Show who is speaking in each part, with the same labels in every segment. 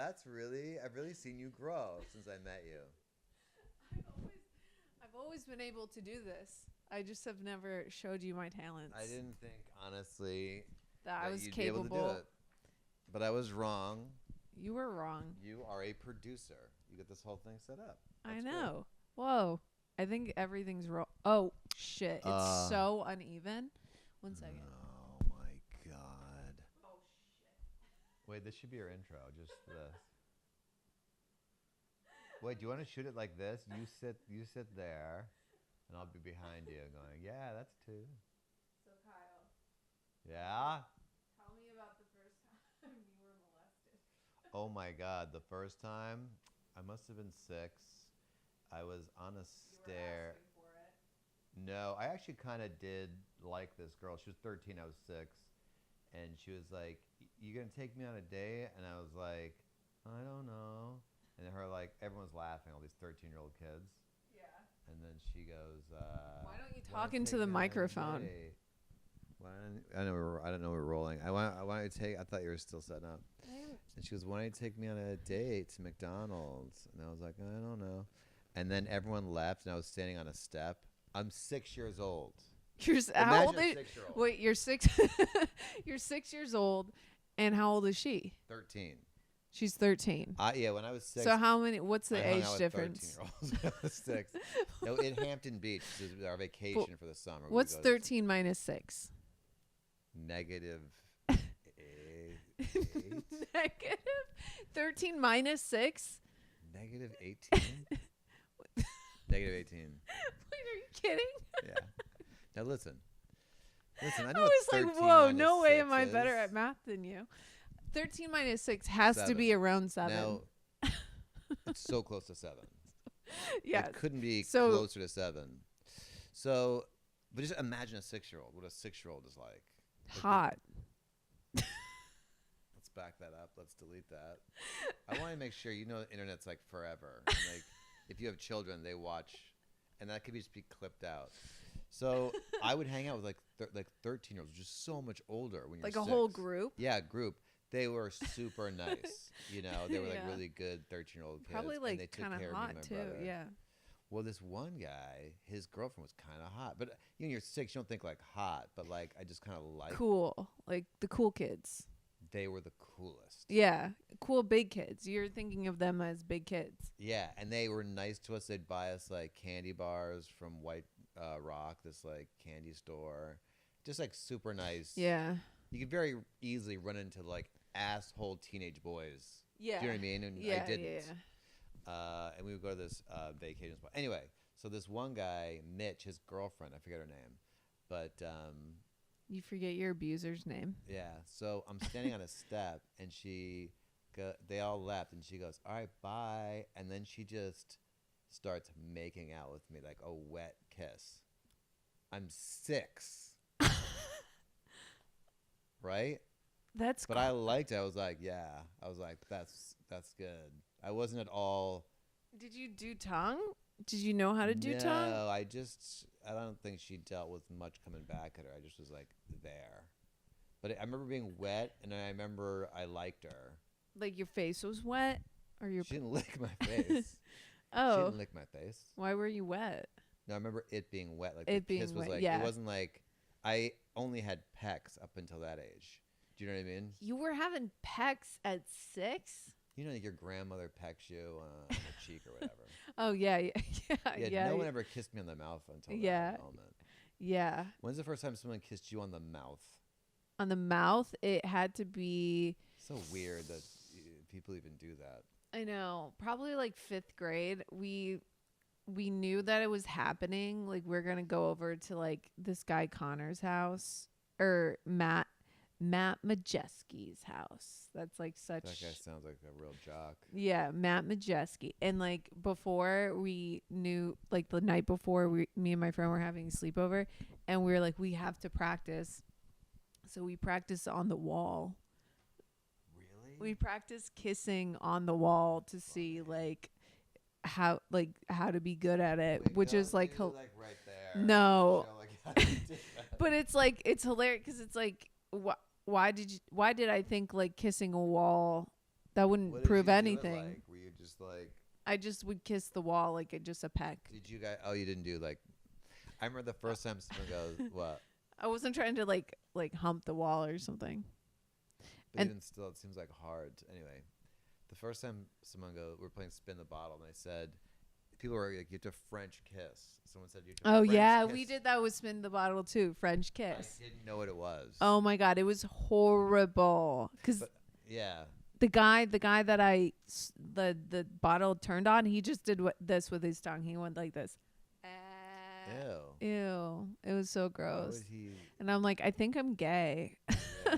Speaker 1: I've really seen you grow since I met you.
Speaker 2: I've always been able to do this. I just have never showed you my talents.
Speaker 1: I didn't think, honestly,
Speaker 2: that I was
Speaker 1: you'd
Speaker 2: capable.
Speaker 1: be able to do it. But I was wrong.
Speaker 2: You were wrong.
Speaker 1: You are a producer. You get this whole thing set up.
Speaker 2: That's I know. Cool. Whoa. I think everything's wrong. Oh, shit. It's so uneven. 1 second.
Speaker 1: Oh, my God.
Speaker 2: Oh, shit.
Speaker 1: Wait, this should be your intro. Just this. Wait, do you want to shoot it like this? You sit there, and I'll be behind you going, yeah, that's two.
Speaker 2: So, Kyle.
Speaker 1: Yeah?
Speaker 2: Tell me about the first time you were molested.
Speaker 1: Oh, my God. The first time, I must have been 6. I was on a stair.
Speaker 2: You were asking for it.
Speaker 1: No, I actually kind of did like this girl. She was 13, I was 6. And she was like, you going to take me on a date? And I was like, I don't know. And her, like, everyone's laughing, all these 13-year-old kids.
Speaker 2: Yeah.
Speaker 1: And then she goes,
Speaker 2: why don't you talk into the microphone?
Speaker 1: I don't know we're rolling. I thought you were still setting up. And she goes, why don't you take me on a date to McDonald's? And I was like, I don't know. And then everyone left, and I was standing on a step. I'm 6 years old.
Speaker 2: How old are you? Wait, you're 6. You're 6 years old, and how old is she?
Speaker 1: 13.
Speaker 2: She's 13.
Speaker 1: Yeah, when I was 6.
Speaker 2: So what's the age difference?
Speaker 1: 13-year-olds when I was 6. No, in Hampton Beach, this is our vacation for the summer.
Speaker 2: What's 13 minus 6?
Speaker 1: -8.
Speaker 2: Negative 13 minus 6?
Speaker 1: -18. -18.
Speaker 2: Wait, are you kidding?
Speaker 1: Yeah. Now listen, I know
Speaker 2: I was like, whoa, no way am I
Speaker 1: is.
Speaker 2: better at math than you. 13 minus 6 has
Speaker 1: 7.
Speaker 2: to be around 7.
Speaker 1: Now, it's so close to 7.
Speaker 2: Yeah.
Speaker 1: It couldn't be closer to 7. So, but just imagine a 6-year-old. What a 6-year-old is like.
Speaker 2: Hot.
Speaker 1: Let's back that up. Let's delete that. I want to make sure the internet's like forever. And like, if you have children, they watch, and that could just be clipped out. So I would hang out with like 13-year-olds, just so much older when you're
Speaker 2: like
Speaker 1: 6.
Speaker 2: A whole group.
Speaker 1: Yeah, group. They were super nice. They were like really good 13-year-old kids.
Speaker 2: Probably like
Speaker 1: kind of
Speaker 2: hot too.
Speaker 1: brother.
Speaker 2: Yeah.
Speaker 1: Well, this one guy, his girlfriend was kind of hot, but you're 6, you don't think like hot, but like I just kind of like
Speaker 2: cool, like the cool kids.
Speaker 1: They were the coolest.
Speaker 2: Yeah, cool big kids. You're thinking of them as big kids.
Speaker 1: Yeah, and they were nice to us. They'd buy us like candy bars from White Rock, this like candy store, just like super nice.
Speaker 2: Yeah.
Speaker 1: You could very easily run into like asshole teenage boys.
Speaker 2: Yeah.
Speaker 1: Do you know what I mean? And
Speaker 2: yeah,
Speaker 1: I didn't.
Speaker 2: Yeah.
Speaker 1: And we would go to this vacation spot. Anyway, so this one guy, Mitch, his girlfriend, I forget her name, but
Speaker 2: you forget your abuser's name.
Speaker 1: yeah. So I'm standing on a step, and they all left, and she goes, "All right, bye," and then she just starts making out with me like a wet kiss. I'm 6. Right?
Speaker 2: But
Speaker 1: I liked it. I was like, yeah. I was like, that's good. I wasn't at all.
Speaker 2: Did you do tongue? Did you know how to do tongue?
Speaker 1: No, I don't think she dealt with much coming back at her. I just was like there. But I remember being wet, and I remember I liked her.
Speaker 2: Like your face was wet? Or your
Speaker 1: She didn't lick my face.
Speaker 2: Oh.
Speaker 1: She didn't lick my face.
Speaker 2: Why were you wet?
Speaker 1: No, I remember it being wet. Like
Speaker 2: it
Speaker 1: the
Speaker 2: being
Speaker 1: kiss was
Speaker 2: wet,
Speaker 1: like,
Speaker 2: yeah.
Speaker 1: It wasn't like, I only had pecs up until that age. Do you know what I mean?
Speaker 2: You were having pecs at 6?
Speaker 1: Like your grandmother pecks you on the cheek or whatever.
Speaker 2: Oh, yeah. Yeah.
Speaker 1: No one ever kissed me on the mouth until that moment.
Speaker 2: Yeah.
Speaker 1: When's the first time someone kissed you on the mouth?
Speaker 2: On the mouth? It had to be...
Speaker 1: So weird that people even do that.
Speaker 2: I know. Probably like 5th grade. We knew that it was happening. Like we're going to go over to like this guy Connor's house. Or Matt Majeski's house. That's like such...
Speaker 1: That guy sounds like a real jock.
Speaker 2: Yeah, Matt Majeski. And like before we knew, like the night before, me and my friend were having a sleepover, and we were like, we have to practice. So we practiced on the wall.
Speaker 1: Really?
Speaker 2: We practiced kissing on the wall to see like how to be good at it, which is like
Speaker 1: like right there.
Speaker 2: No.
Speaker 1: Show, like, how you did that.
Speaker 2: But it's like it's hilarious because it's like why did I think like kissing a wall That wouldn't
Speaker 1: What did
Speaker 2: prove
Speaker 1: you do it
Speaker 2: anything.
Speaker 1: like? Were you just like?
Speaker 2: I just would kiss the wall like just a peck.
Speaker 1: Did you guys? Oh, you didn't do like. I remember the first time someone goes, "What?"
Speaker 2: I wasn't trying to like hump the wall or something.
Speaker 1: But
Speaker 2: And-
Speaker 1: even still, it seems like hard. Anyway, the first time someone goes, we're playing spin the bottle, and they said, people were like, you have to French kiss. Someone said you have to.
Speaker 2: Oh
Speaker 1: French
Speaker 2: yeah,
Speaker 1: kiss.
Speaker 2: we did that with spin the bottle too. French kiss.
Speaker 1: I didn't know what it was.
Speaker 2: Oh my god, it was horrible. Cause
Speaker 1: But, yeah.
Speaker 2: the guy that the bottle turned on, he just did this with his tongue. He went like this.
Speaker 1: Ew.
Speaker 2: Ew. It was so
Speaker 1: Why
Speaker 2: gross.
Speaker 1: would he?
Speaker 2: And I'm like, I think I'm gay.
Speaker 1: Yeah.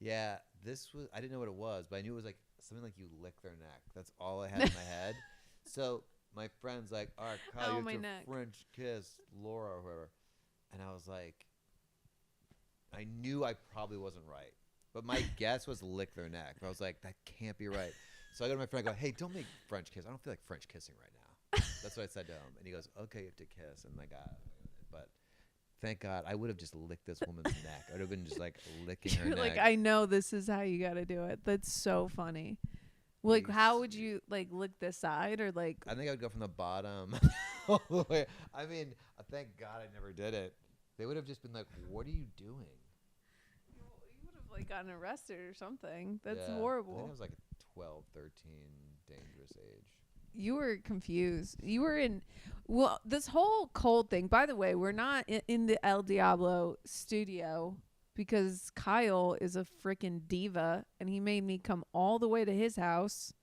Speaker 1: Yeah. This was. I didn't know what it was, but I knew it was like something like you lick their neck. That's all I had in my head. So my friend's like, all right, Kyle,
Speaker 2: Oh,
Speaker 1: you
Speaker 2: my
Speaker 1: have to
Speaker 2: neck.
Speaker 1: French kiss Laura or whoever. And I was like, I knew I probably wasn't right. But my guess was lick their neck. But I was like, that can't be right. So I go to my friend and go, hey, don't make French kiss. I don't feel like French kissing right now. That's what I said to him. And he goes, okay, you have to kiss. And but thank God, I would have just licked this woman's neck. I would have been just like licking her
Speaker 2: You're
Speaker 1: neck.
Speaker 2: like, I know this is how you got to do it. That's so funny. Like,
Speaker 1: Please.
Speaker 2: how would you like lick this side or like?
Speaker 1: I think I would go from the bottom all the way. I mean, thank God I never did it. They would have just been like, what are you doing?
Speaker 2: You would have like gotten arrested or something. That's
Speaker 1: Yeah. I think
Speaker 2: horrible.
Speaker 1: I was like a 12, 13, dangerous age.
Speaker 2: You were confused. You were in. Well, this whole cold thing. By the way, we're not in the Elle Diablo studio because Kyle is a freaking diva, and he made me come all the way to his house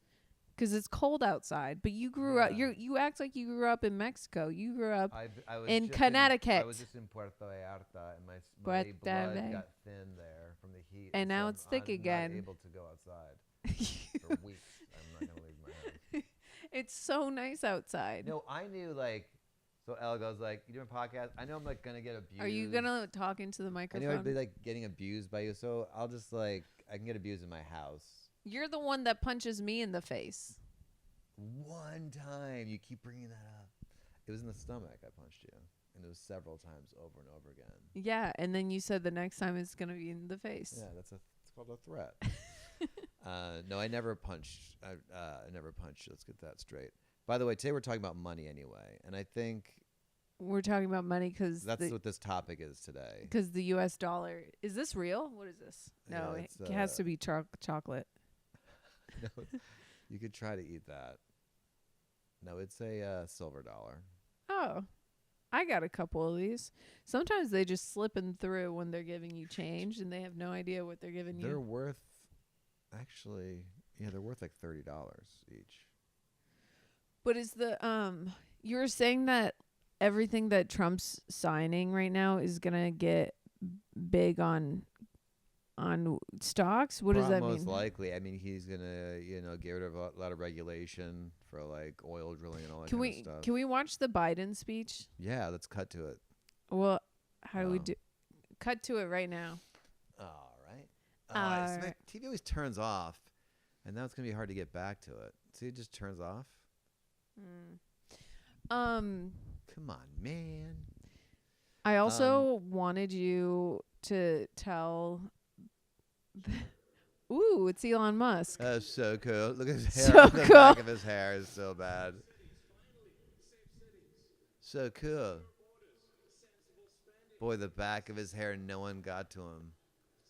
Speaker 2: because it's cold outside. But you grew up.
Speaker 1: Yeah.
Speaker 2: You act like you grew up in Mexico. You grew up.
Speaker 1: I was
Speaker 2: In
Speaker 1: just
Speaker 2: Connecticut.
Speaker 1: I was just in Puerto Vallarta, and my
Speaker 2: Puerto
Speaker 1: blood
Speaker 2: Vallarta.
Speaker 1: got thin there from the heat.
Speaker 2: And now
Speaker 1: so
Speaker 2: it's thick
Speaker 1: I'm
Speaker 2: again.
Speaker 1: Not able to go outside for weeks. I'm not gonna leave my house.
Speaker 2: It's so nice outside.
Speaker 1: No, I knew like. So Elle goes like, "You doing a podcast?" I know I'm like gonna get abused.
Speaker 2: Are you gonna talk into the
Speaker 1: I
Speaker 2: microphone?
Speaker 1: knew I'd be like getting abused by you, so I'll just like I can get abused in my house.
Speaker 2: You're the one that punches me in the face.
Speaker 1: One time, you keep bringing that up. It was in the stomach. I punched you, and it was several times over and over again.
Speaker 2: Yeah, and then you said the next time it's gonna be in the face.
Speaker 1: Yeah, it's called a threat. No, I never punched. I never punched. Let's get that straight. By the way, today we're talking about money anyway, and I think
Speaker 2: We're talking about money because
Speaker 1: that's what this topic is today.
Speaker 2: because the U.S. dollar. Is this real? What is this? No,
Speaker 1: Yeah,
Speaker 2: it has to be chocolate.
Speaker 1: No, you could try to eat that. No, it's a silver dollar.
Speaker 2: Oh, I got a couple of these. Sometimes they just slipping through when they're giving you change, and they have no idea what they're giving
Speaker 1: They're
Speaker 2: you.
Speaker 1: worth, actually, yeah, they're worth like $30 each.
Speaker 2: But is the you were saying that everything that Trump's signing right now is gonna get big on stocks? What does that
Speaker 1: Most
Speaker 2: mean?
Speaker 1: likely. I mean, he's gonna, get rid of a lot of regulation for like oil drilling and all that
Speaker 2: Can
Speaker 1: kind of
Speaker 2: we
Speaker 1: stuff.
Speaker 2: can we watch the Biden speech?
Speaker 1: Yeah, let's cut to it.
Speaker 2: Well, how do we
Speaker 1: No.
Speaker 2: do? Cut to it right now.
Speaker 1: All right.
Speaker 2: All right.
Speaker 1: TV always turns off, and now it's gonna be hard to get back to it. See, it just turns off. Come on, man.
Speaker 2: I also wanted you to tell. Ooh, it's Elon Musk.
Speaker 1: That's so cool. Look at his hair.
Speaker 2: So
Speaker 1: The
Speaker 2: cool.
Speaker 1: back of his hair is so bad. So cool. Boy, the back of his hair, no one got to him.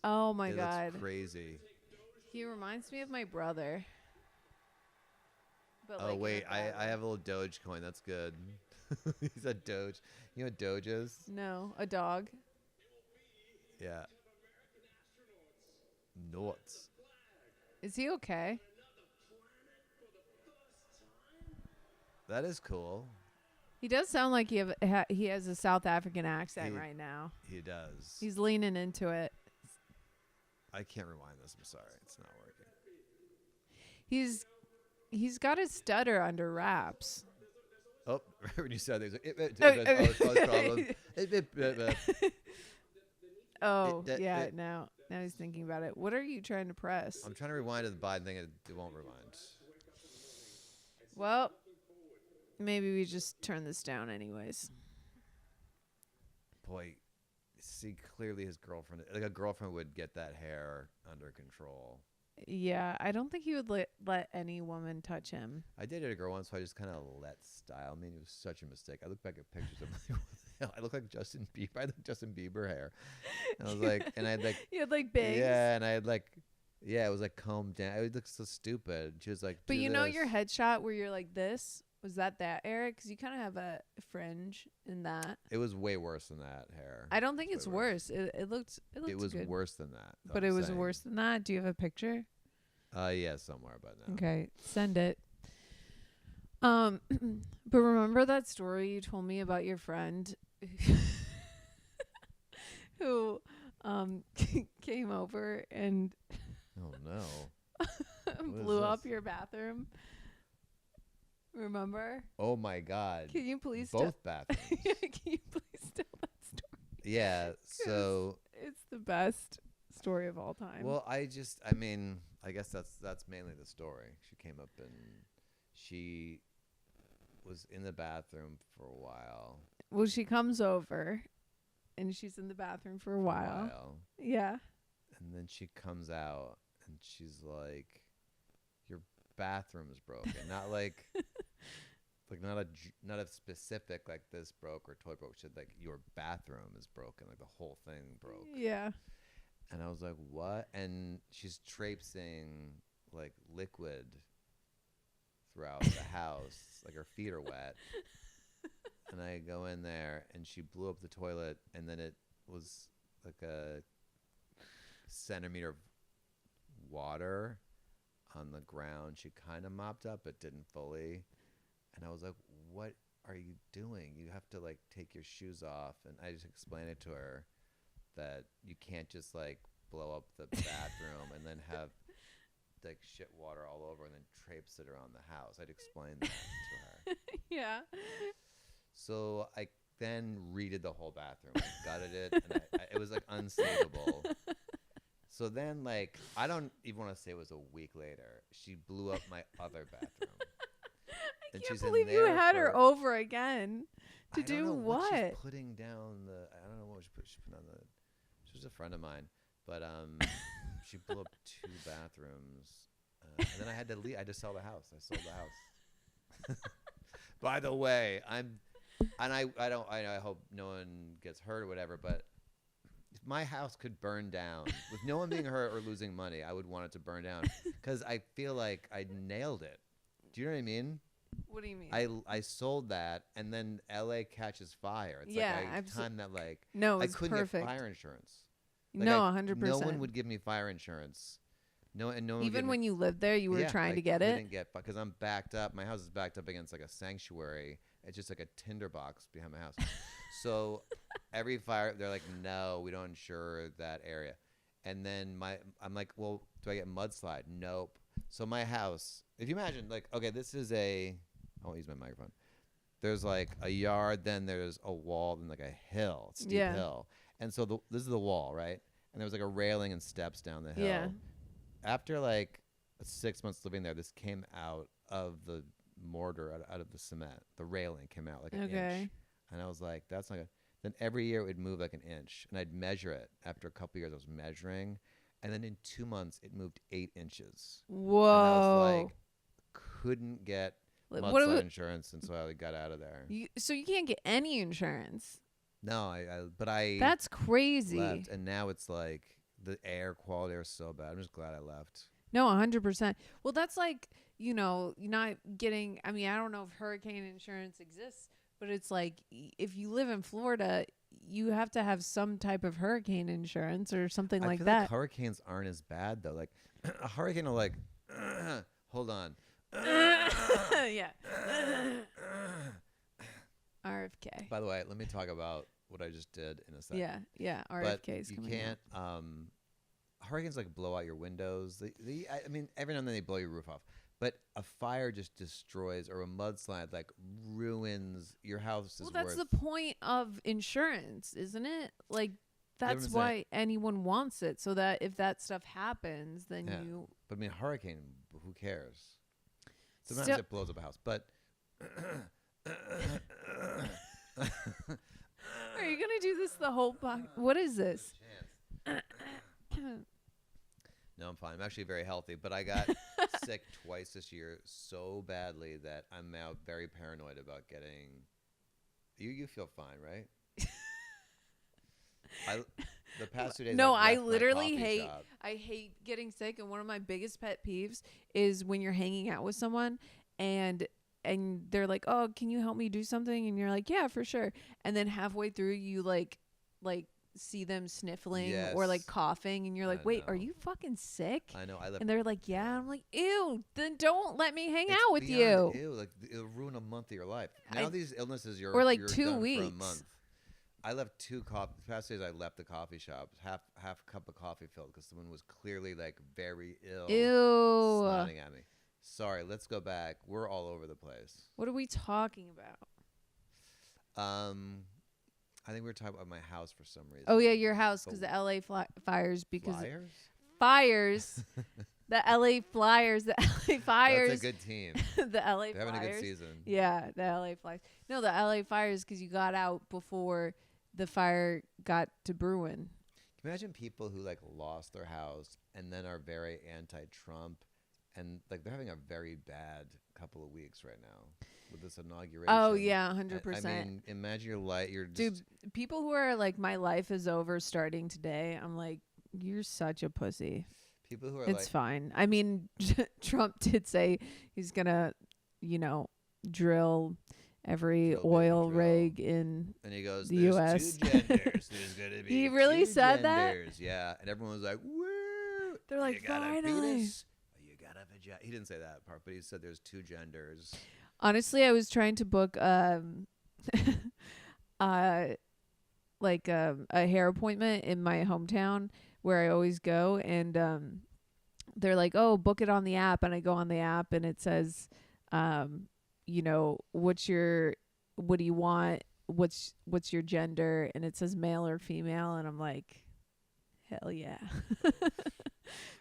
Speaker 2: Oh my
Speaker 1: It
Speaker 2: God,
Speaker 1: looks crazy.
Speaker 2: he reminds me of my brother. But
Speaker 1: Oh,
Speaker 2: like in a
Speaker 1: wait,
Speaker 2: bad
Speaker 1: I
Speaker 2: way.
Speaker 1: have a little Doge coin. That's good. He's a Doge. You know what Doge is?
Speaker 2: No, a dog.
Speaker 1: Yeah. Noughts.
Speaker 2: Is he okay?
Speaker 1: That is cool.
Speaker 2: He does sound like he has a South African accent right now.
Speaker 1: He does.
Speaker 2: He's leaning into it.
Speaker 1: I can't rewind this. I'm sorry. It's not working.
Speaker 2: He's got his stutter under wraps.
Speaker 1: Oh, when you said there's
Speaker 2: Oh,
Speaker 1: It-
Speaker 2: yeah,
Speaker 1: it-
Speaker 2: now he's thinking about it. What are you trying to press?
Speaker 1: I'm trying to rewind to the Biden thing. It won't rewind.
Speaker 2: Well, maybe we just turn this down anyways.
Speaker 1: Boy, see, clearly his girlfriend, like a girlfriend would get that hair under control.
Speaker 2: Yeah, I don't think he would let any woman touch him.
Speaker 1: I dated a girl once, so I just kind of let style. I mean, it was such a mistake. I look back at pictures. I'm like, what the hell? I look like Justin Bieber. I had like Justin Bieber hair. And I was like, and I had like,
Speaker 2: You had like bangs.
Speaker 1: yeah, and I had like, yeah, it was like combed down. It looked so stupid. She was like,
Speaker 2: But
Speaker 1: do
Speaker 2: you know your
Speaker 1: this.
Speaker 2: headshot where you're like this? Was that Eric? Because you kind of have a fringe in that.
Speaker 1: It was way worse than that hair.
Speaker 2: I don't think
Speaker 1: Way
Speaker 2: it's worse. It looked
Speaker 1: It was
Speaker 2: good.
Speaker 1: worse than that.
Speaker 2: But it was worse than that. Do you have a picture?
Speaker 1: Yeah, somewhere, but no.
Speaker 2: Okay, send it. But remember that story you told me about your friend who came over and
Speaker 1: Oh no.
Speaker 2: blew up your bathroom? Remember?
Speaker 1: Oh my God.
Speaker 2: Can you please
Speaker 1: Both bathrooms.
Speaker 2: Can you please tell that story?
Speaker 1: Yeah. So
Speaker 2: It's the best story of all time.
Speaker 1: well, I mean, I guess that's mainly the story. She came up and she was in the bathroom for a while.
Speaker 2: Well, she comes over and she's in the bathroom for a while. Yeah.
Speaker 1: And then she comes out and she's like, your bathroom is broken. Not like not a specific like this broke or toilet broke. She said like your bathroom is broken. Like the whole thing broke.
Speaker 2: Yeah.
Speaker 1: And I was like, what? And she's traipsing like liquid throughout the house. Like her feet are wet. And I go in there and she blew up the toilet and then it was like a centimeter of water on the ground. She kind of mopped up but didn't fully. And I was like, what are you doing? You have to like take your shoes off. And I just explained it to her that you can't just like blow up the bathroom and then have like shit water all over and then traipse it around the house. I'd explain that to her.
Speaker 2: Yeah.
Speaker 1: So I then redid the whole bathroom. I gutted it, and it was like unsavable. So then, like, I don't even want to say it was a week later. She blew up my other bathroom.
Speaker 2: I can't believe you had her over again to do what?
Speaker 1: She's putting down the. I don't know what she put on the. She was a friend of mine, but she blew up 2 bathrooms, and then I had to leave. I had to sell the house. I sold the house. By the way, I hope no one gets hurt or whatever, but if my house could burn down with no one being hurt or losing money, I would want it to burn down because I feel like I nailed it. Do you know what I mean?
Speaker 2: What do you mean?
Speaker 1: I sold that, and then LA catches fire. It's
Speaker 2: Yeah,
Speaker 1: like I
Speaker 2: I've
Speaker 1: timed that like
Speaker 2: No,
Speaker 1: I
Speaker 2: it's
Speaker 1: couldn't
Speaker 2: perfect.
Speaker 1: get fire insurance. Like
Speaker 2: No, 100%.
Speaker 1: No one would give me fire insurance. No one would
Speaker 2: Even
Speaker 1: give
Speaker 2: when
Speaker 1: me,
Speaker 2: you lived there, you were trying to get it.
Speaker 1: Couldn't get because I'm backed up. My house is backed up against like a sanctuary. It's just like a tinderbox behind my house. So every fire, they're like, no, we don't insure that area. And then I'm like, well, do I get mudslide? Nope. So my house, if you imagine, like, okay, this is I won't use my microphone. There's like a yard, then there's a wall, then like a hill, steep hill. And so this is the wall, right? And there was like a railing and steps down the hill.
Speaker 2: Yeah.
Speaker 1: After like 6 months living there, this came out of the mortar, out of the cement. The railing came out like an inch. And I was like, that's not good. Then every year it would move like an inch. And I'd measure it. After a couple years, I was measuring. And then in 2 months, it moved 8 inches.
Speaker 2: Whoa.
Speaker 1: And I was like, couldn't get mudslide insurance. And so I got out of there.
Speaker 2: So you can't get any insurance?
Speaker 1: No, but I.
Speaker 2: That's crazy.
Speaker 1: Left, and now it's like the air quality is so bad. I'm just glad I left.
Speaker 2: No, 100%. Well, that's like, you're not getting, I mean, I don't know if hurricane insurance exists, but it's like if you live in Florida, you have to have some type of hurricane insurance or something like that.
Speaker 1: Like hurricanes aren't as bad though. Like a hurricane will like, hold on.
Speaker 2: Yeah. RFK.
Speaker 1: By the way, let me talk about what I just did in a second.
Speaker 2: Yeah. RFK is
Speaker 1: you
Speaker 2: coming
Speaker 1: can't. Hurricanes like blow out your windows. I mean, every now and then they blow your roof off. But a fire just destroys, or a mudslide like ruins your house.
Speaker 2: Well, that's the point of insurance, isn't it? Like that's why anyone wants it, so that if that stuff happens, then you.
Speaker 1: But I mean, hurricane. Who cares? Sometimes it blows up a house, but.
Speaker 2: Are you gonna do this the whole podcast? What is this?
Speaker 1: No, I'm fine. I'm actually very healthy, but I got sick twice this year so badly that I'm now very paranoid about getting. You feel fine, right? The past 2 days.
Speaker 2: No,
Speaker 1: I've
Speaker 2: I
Speaker 1: left my
Speaker 2: literally
Speaker 1: coffee
Speaker 2: hate.
Speaker 1: shop.
Speaker 2: I hate getting sick, and one of my biggest pet peeves is when you're hanging out with someone and they're like, "Oh, can you help me do something?" And you're like, "Yeah, for sure." And then halfway through, you like see them sniffling or like
Speaker 1: Yes.
Speaker 2: coughing, and you're
Speaker 1: I
Speaker 2: like, "Wait, are
Speaker 1: know.
Speaker 2: you fucking sick?"
Speaker 1: I know. I left.
Speaker 2: And they're like, "Yeah." I'm like, "Ew, then don't let me hang
Speaker 1: It's
Speaker 2: out with
Speaker 1: beyond
Speaker 2: you."
Speaker 1: Ew, like it'll ruin a month of your life. Now these illnesses,
Speaker 2: Or like
Speaker 1: you're
Speaker 2: 2
Speaker 1: done for a
Speaker 2: weeks.
Speaker 1: month. I left the past days I left the coffee shop, half a cup of coffee filled because someone was clearly like very ill,
Speaker 2: Ew.
Speaker 1: snotting at me. Sorry, let's go back. We're all over the place.
Speaker 2: What are we talking about?
Speaker 1: I think we were talking about my house for some reason.
Speaker 2: Oh yeah, your house, because the LA fires. Because
Speaker 1: Flyers?
Speaker 2: fires. The LA Flyers. The LA Fires.
Speaker 1: That's a good team.
Speaker 2: The LA
Speaker 1: They're
Speaker 2: Flyers.
Speaker 1: having a good season.
Speaker 2: Yeah, the LA Flyers. No, the LA Fires, because you got out before the fire got to Bruin.
Speaker 1: Can you imagine people who like lost their house and then are very anti-Trump, and like they're having a very bad couple of weeks right now with this inauguration.
Speaker 2: Oh yeah, 100%.
Speaker 1: I mean, imagine your life. You're just,
Speaker 2: dude. People who are like, "My life is over starting today." I'm like, you're such a pussy.
Speaker 1: people who are
Speaker 2: It's
Speaker 1: like,
Speaker 2: fine. I mean, Trump did say he's gonna, drill every
Speaker 1: Drill, baby,
Speaker 2: oil
Speaker 1: drill.
Speaker 2: rig in
Speaker 1: and he goes,
Speaker 2: the
Speaker 1: "There's
Speaker 2: US.
Speaker 1: two genders. There's gonna be
Speaker 2: He really
Speaker 1: two
Speaker 2: said that?
Speaker 1: genders." Yeah, and everyone was like, "Woo!"
Speaker 2: They're like,
Speaker 1: you got a
Speaker 2: "Finally."
Speaker 1: penis, or you got a vagina. He didn't say that part, but he said there's two genders.
Speaker 2: Honestly, I was trying to book like a hair appointment in my hometown where I always go, and they're like, "Oh, book it on the app." And I go on the app, and it says, what do you want? What's your gender? And it says male or female, and I'm like, hell yeah.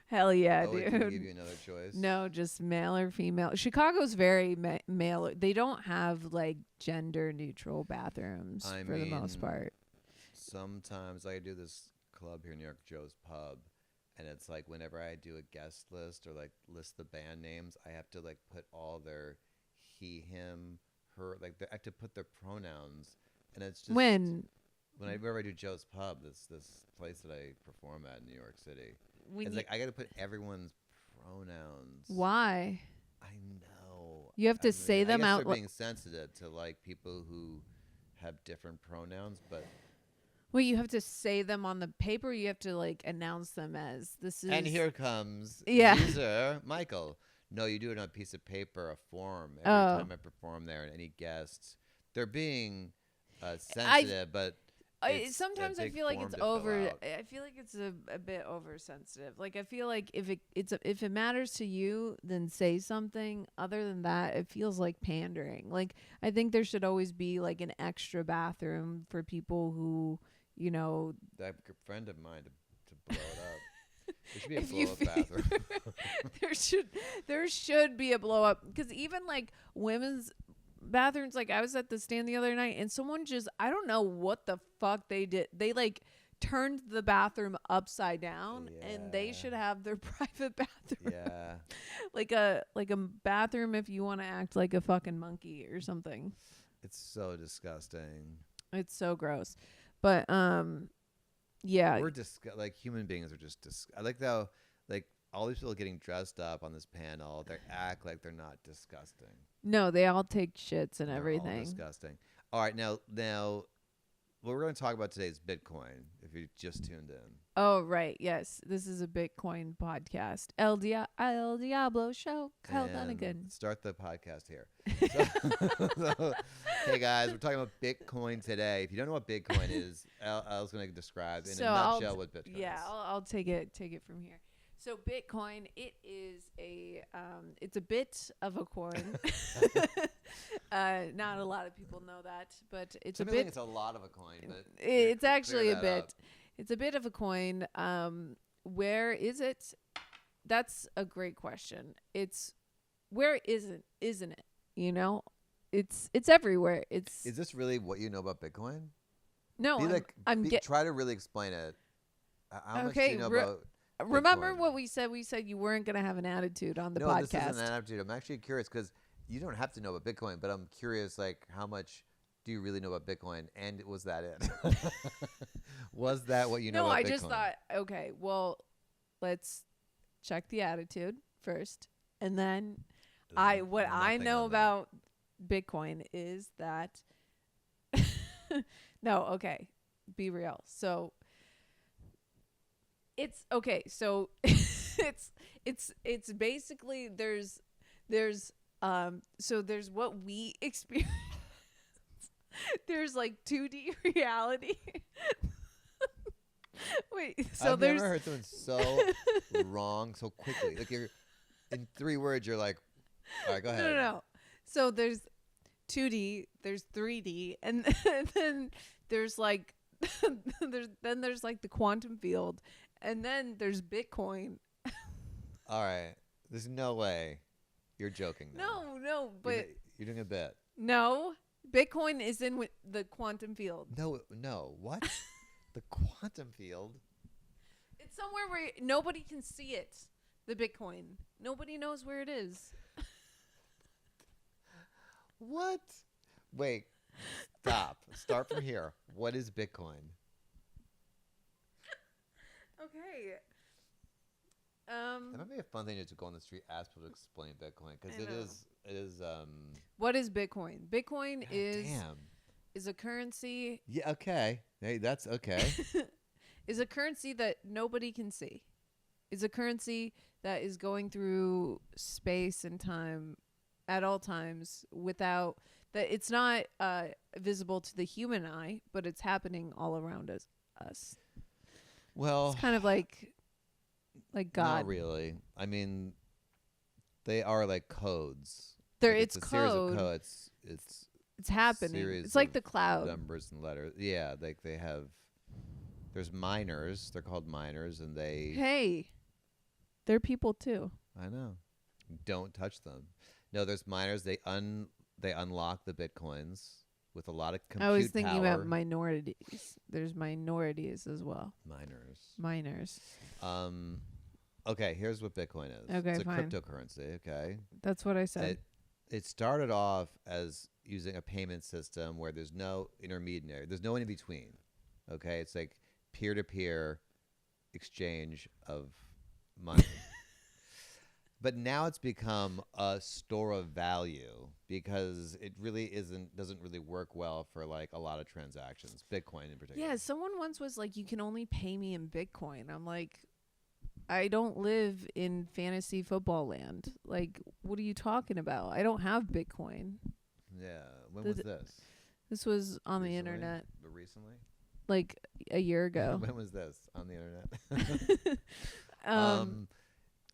Speaker 2: Hell yeah,
Speaker 1: Oh, wait,
Speaker 2: dude.
Speaker 1: did he give you another choice?
Speaker 2: No, just male or female. Chicago's very male. They don't have like gender neutral bathrooms for the most part.
Speaker 1: Sometimes I do this club here in New York, Joe's Pub, and it's like whenever I do a guest list or like list the band names, I have to like put all their he, him, her, like I have to put their pronouns, and it's just whenever I do Joe's Pub, this place that I perform at in New York City. It's like I got to put everyone's pronouns.
Speaker 2: Why?
Speaker 1: I know.
Speaker 2: You have to say them out.
Speaker 1: They're being sensitive to like people who have different pronouns, but.
Speaker 2: Well, you have to say them on the paper. You have to like announce them as this is.
Speaker 1: And here comes
Speaker 2: Yeah.
Speaker 1: user Michael. No, you do it on a piece of paper, a form. Every time I perform there, and any guests, they're being sensitive, but.
Speaker 2: Sometimes I feel like it's over. I feel like it's a bit oversensitive. Like I feel like if it matters to you, then say something. Other than that, it feels like pandering. Like I think there should always be like an extra bathroom for people who,
Speaker 1: That friend of mine to blow it up. There should be a blow up bathroom.
Speaker 2: there should be a blow up, because even like women's bathrooms, like I was at the Stand the other night, and someone I don't know what the fuck they did. They like turned the bathroom upside down, and they should have their private bathroom.
Speaker 1: Yeah.
Speaker 2: like a bathroom if you want to act like a fucking monkey or something.
Speaker 1: It's so disgusting.
Speaker 2: It's so gross. But yeah.
Speaker 1: We're like human beings are just I like how like all these people getting dressed up on this panel, they act like they're not disgusting.
Speaker 2: No, they all take shits and
Speaker 1: They're
Speaker 2: everything.
Speaker 1: all disgusting. All right, now what we're going to talk about today is Bitcoin, if you just tuned in.
Speaker 2: Oh, right. Yes. This is a Bitcoin podcast. Elle Diablo show. Kyle Dunnigan.
Speaker 1: Start the podcast here. So, hey, guys, we're talking about Bitcoin today. If you don't know what Bitcoin is, Elle's going to describe in a nutshell what Bitcoin is.
Speaker 2: Yeah, I'll take it from here. So Bitcoin, it is it's a bit of a coin. Not a lot of people know that, but it's a bit.
Speaker 1: It's a lot of a coin, but
Speaker 2: it's actually a bit.
Speaker 1: Up.
Speaker 2: It's a bit of a coin. Where is it? That's a great question. Where isn't it? It's everywhere.
Speaker 1: Is this really what you know about Bitcoin?
Speaker 2: No,
Speaker 1: try to really explain it. How much do you know about
Speaker 2: remember
Speaker 1: Bitcoin.
Speaker 2: what we said? We said you weren't going to have an attitude on the
Speaker 1: No,
Speaker 2: podcast.
Speaker 1: this isn't an attitude. I'm actually curious because you don't have to know about Bitcoin, but I'm curious, like, how much do you really know about Bitcoin? And was that it? Was that what you know
Speaker 2: No,
Speaker 1: about
Speaker 2: I
Speaker 1: Bitcoin?
Speaker 2: just thought, okay, well, let's check the attitude first, and then what I
Speaker 1: Nothing
Speaker 2: know
Speaker 1: on that.
Speaker 2: about Bitcoin is that no, okay, be real. So it's okay. So it's basically there's so there's what we experience. There's like 2D reality. Wait, so
Speaker 1: I've
Speaker 2: there's
Speaker 1: never heard someone so wrong so quickly. Like you're in 3 words, you're like, all right, go ahead.
Speaker 2: no. So there's 2D, there's 3D, and then there's like there's like the quantum field, and then there's Bitcoin.
Speaker 1: All right, there's no way you're joking now.
Speaker 2: No, but
Speaker 1: you're doing a bit.
Speaker 2: no, Bitcoin is in the quantum field.
Speaker 1: No, what? The quantum field?
Speaker 2: It's somewhere where nobody can see it. The Bitcoin, nobody knows where it is.
Speaker 1: What? Wait, stop. Start from here. What is Bitcoin?
Speaker 2: Okay.
Speaker 1: That might be a fun thing to go on the street, ask people to explain Bitcoin, because
Speaker 2: I
Speaker 1: it
Speaker 2: know.
Speaker 1: is.
Speaker 2: What is Bitcoin? Bitcoin
Speaker 1: God
Speaker 2: is
Speaker 1: damn.
Speaker 2: is a currency.
Speaker 1: Yeah. Okay. Hey, that's okay.
Speaker 2: Is a currency that nobody can see. Is a currency that is going through space and time at all times without that. It's not visible to the human eye, but it's happening all around us.
Speaker 1: Well,
Speaker 2: It's kind of like God.
Speaker 1: not really. I mean, they are like codes.
Speaker 2: There,
Speaker 1: Like,
Speaker 2: it's
Speaker 1: a series of
Speaker 2: code.
Speaker 1: codes.
Speaker 2: It's happening.
Speaker 1: series
Speaker 2: It's like
Speaker 1: of
Speaker 2: the cloud.
Speaker 1: Numbers and letters. Yeah, like they have. There's miners. They're called miners, and they.
Speaker 2: Hey, they're people too.
Speaker 1: I know. Don't touch them. No, there's miners. They unlock the bitcoins with a lot of compute
Speaker 2: I was thinking
Speaker 1: power.
Speaker 2: about minorities. There's minorities as well. Minors.
Speaker 1: Okay, here's what Bitcoin is.
Speaker 2: Okay,
Speaker 1: it's a
Speaker 2: fine.
Speaker 1: cryptocurrency. Okay.
Speaker 2: That's what I said.
Speaker 1: It started off as using a payment system where there's no intermediary. There's no in between. Okay, it's like peer-to-peer exchange of money. But now it's become a store of value because it really doesn't really work well for like a lot of transactions, Bitcoin in particular.
Speaker 2: Yeah, someone once was like, you can only pay me in Bitcoin. I'm like, I don't live in fantasy football land. Like, what are you talking about? I don't have Bitcoin.
Speaker 1: Yeah. When was this?
Speaker 2: This was on the
Speaker 1: Recently?
Speaker 2: internet
Speaker 1: Recently?
Speaker 2: like a year ago.
Speaker 1: When was this on the internet?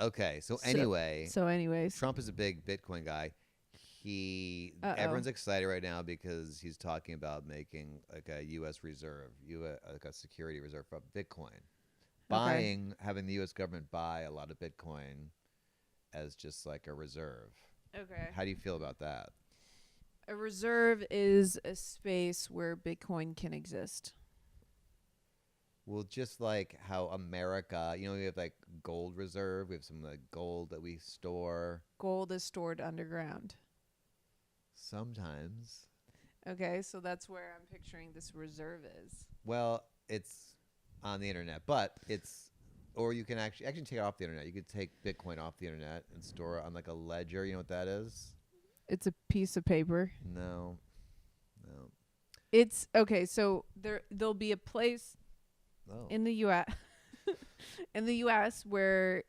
Speaker 1: Okay. So anyway,
Speaker 2: anyways,
Speaker 1: Trump is a big Bitcoin guy. Everyone's excited right now because he's talking about making like a U.S. reserve, like a security reserve for Bitcoin. Having the U.S. government buy a lot of Bitcoin as just like a reserve.
Speaker 2: Okay.
Speaker 1: How do you feel about that?
Speaker 2: A reserve is a space where Bitcoin can exist.
Speaker 1: Well, just like how America, we have like gold reserve. We have some like gold that we store.
Speaker 2: Gold is stored underground.
Speaker 1: Sometimes.
Speaker 2: Okay, so that's where I'm picturing this reserve is.
Speaker 1: Well, it's on the internet, but or you can actually take it off the internet. You could take Bitcoin off the internet and store it on like a ledger. You know what that is?
Speaker 2: It's a piece of paper.
Speaker 1: No.
Speaker 2: It's okay. So there'll be a place in the U.S. where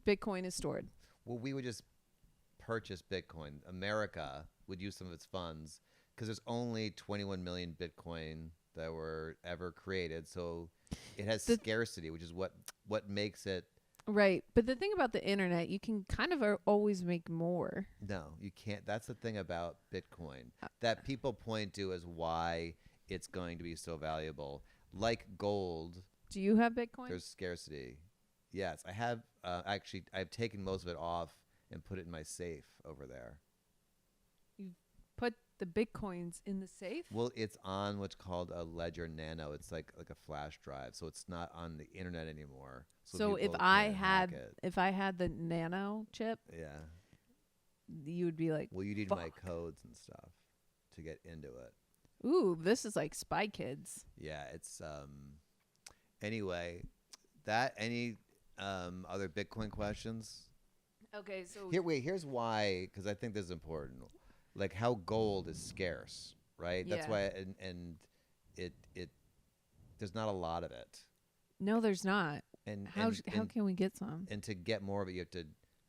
Speaker 2: Bitcoin is stored.
Speaker 1: Well, we would just purchase Bitcoin. America would use some of its funds because there's only 21 million Bitcoin that were ever created. So it has scarcity, which is what makes it.
Speaker 2: Right. But the thing about the internet, you can kind of always make more.
Speaker 1: No, you can't. That's the thing about Bitcoin that people point to as why it's going to be so valuable. Like gold.
Speaker 2: Do you have Bitcoin?
Speaker 1: There's scarcity. Yes, I have. I've taken most of it off and put it in my safe over there.
Speaker 2: put the Bitcoins in the safe?
Speaker 1: Well, it's on what's called a Ledger Nano. It's like a flash drive, so it's not on the internet anymore.
Speaker 2: So if
Speaker 1: people
Speaker 2: I
Speaker 1: can't hack it.
Speaker 2: had the nano chip,
Speaker 1: Yeah.
Speaker 2: you would be like,
Speaker 1: Well, you need
Speaker 2: fuck.
Speaker 1: my codes and stuff to get into it.
Speaker 2: Ooh, this is like Spy Kids.
Speaker 1: Yeah, it's anyway, any other Bitcoin questions?
Speaker 2: Okay, so
Speaker 1: Here's why, cuz I think this is important. Like how gold is scarce, right? That's
Speaker 2: Yeah.
Speaker 1: why and it there's not a lot of it.
Speaker 2: no, there's not.
Speaker 1: And
Speaker 2: How can we get some?
Speaker 1: and to get more of it you have to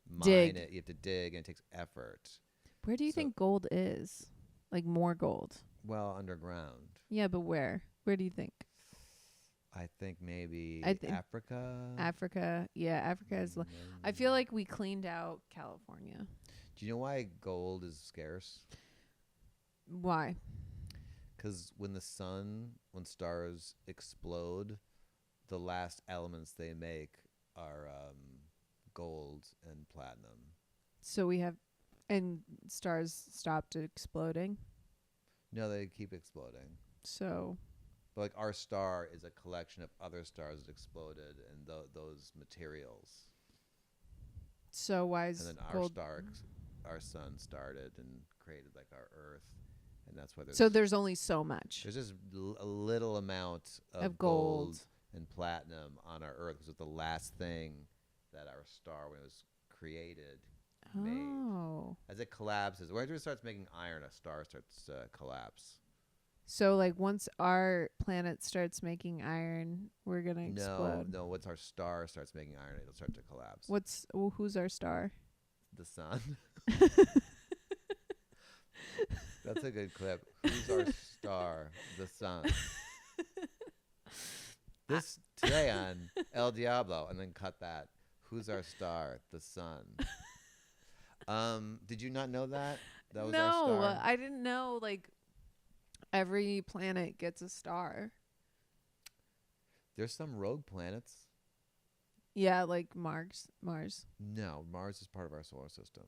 Speaker 1: mine
Speaker 2: Dig.
Speaker 1: it, you have to dig, and it takes effort.
Speaker 2: Where do you
Speaker 1: So-
Speaker 2: think gold is? Like more gold?
Speaker 1: Well, underground.
Speaker 2: Yeah, but where? Where do you think?
Speaker 1: I think maybe
Speaker 2: I think
Speaker 1: Africa.
Speaker 2: Africa. Yeah, Africa is. I feel like we cleaned out California.
Speaker 1: Do you know why gold is scarce?
Speaker 2: Why?
Speaker 1: Because when stars explode, the last elements they make are gold and platinum.
Speaker 2: So we have, and stars stopped exploding.
Speaker 1: No, they keep exploding.
Speaker 2: So
Speaker 1: But like our star is a collection of other stars that exploded and those materials.
Speaker 2: so why is
Speaker 1: And then
Speaker 2: gold?
Speaker 1: our sun started and created like our Earth, and that's why
Speaker 2: So there's only so much
Speaker 1: there's just a little amount
Speaker 2: of gold.
Speaker 1: and platinum on our Earth, because it's the last thing that our star, when it was created, made.
Speaker 2: Oh,
Speaker 1: As it collapses, whenever it starts making iron, a star starts to collapse.
Speaker 2: so like once our planet starts making iron, we're gonna explode.
Speaker 1: No. Once our star starts making iron, it'll start to collapse.
Speaker 2: Who's our star?
Speaker 1: The sun. That's a good clip. Who's our star? The sun. This today on Elle Diablo, and then cut that. Who's our star? The sun. Did you not know that? That was our
Speaker 2: No,
Speaker 1: star.
Speaker 2: I didn't know. Like every planet gets a star.
Speaker 1: There's some rogue planets.
Speaker 2: Yeah, like Mars.
Speaker 1: No, Mars is part of our solar system.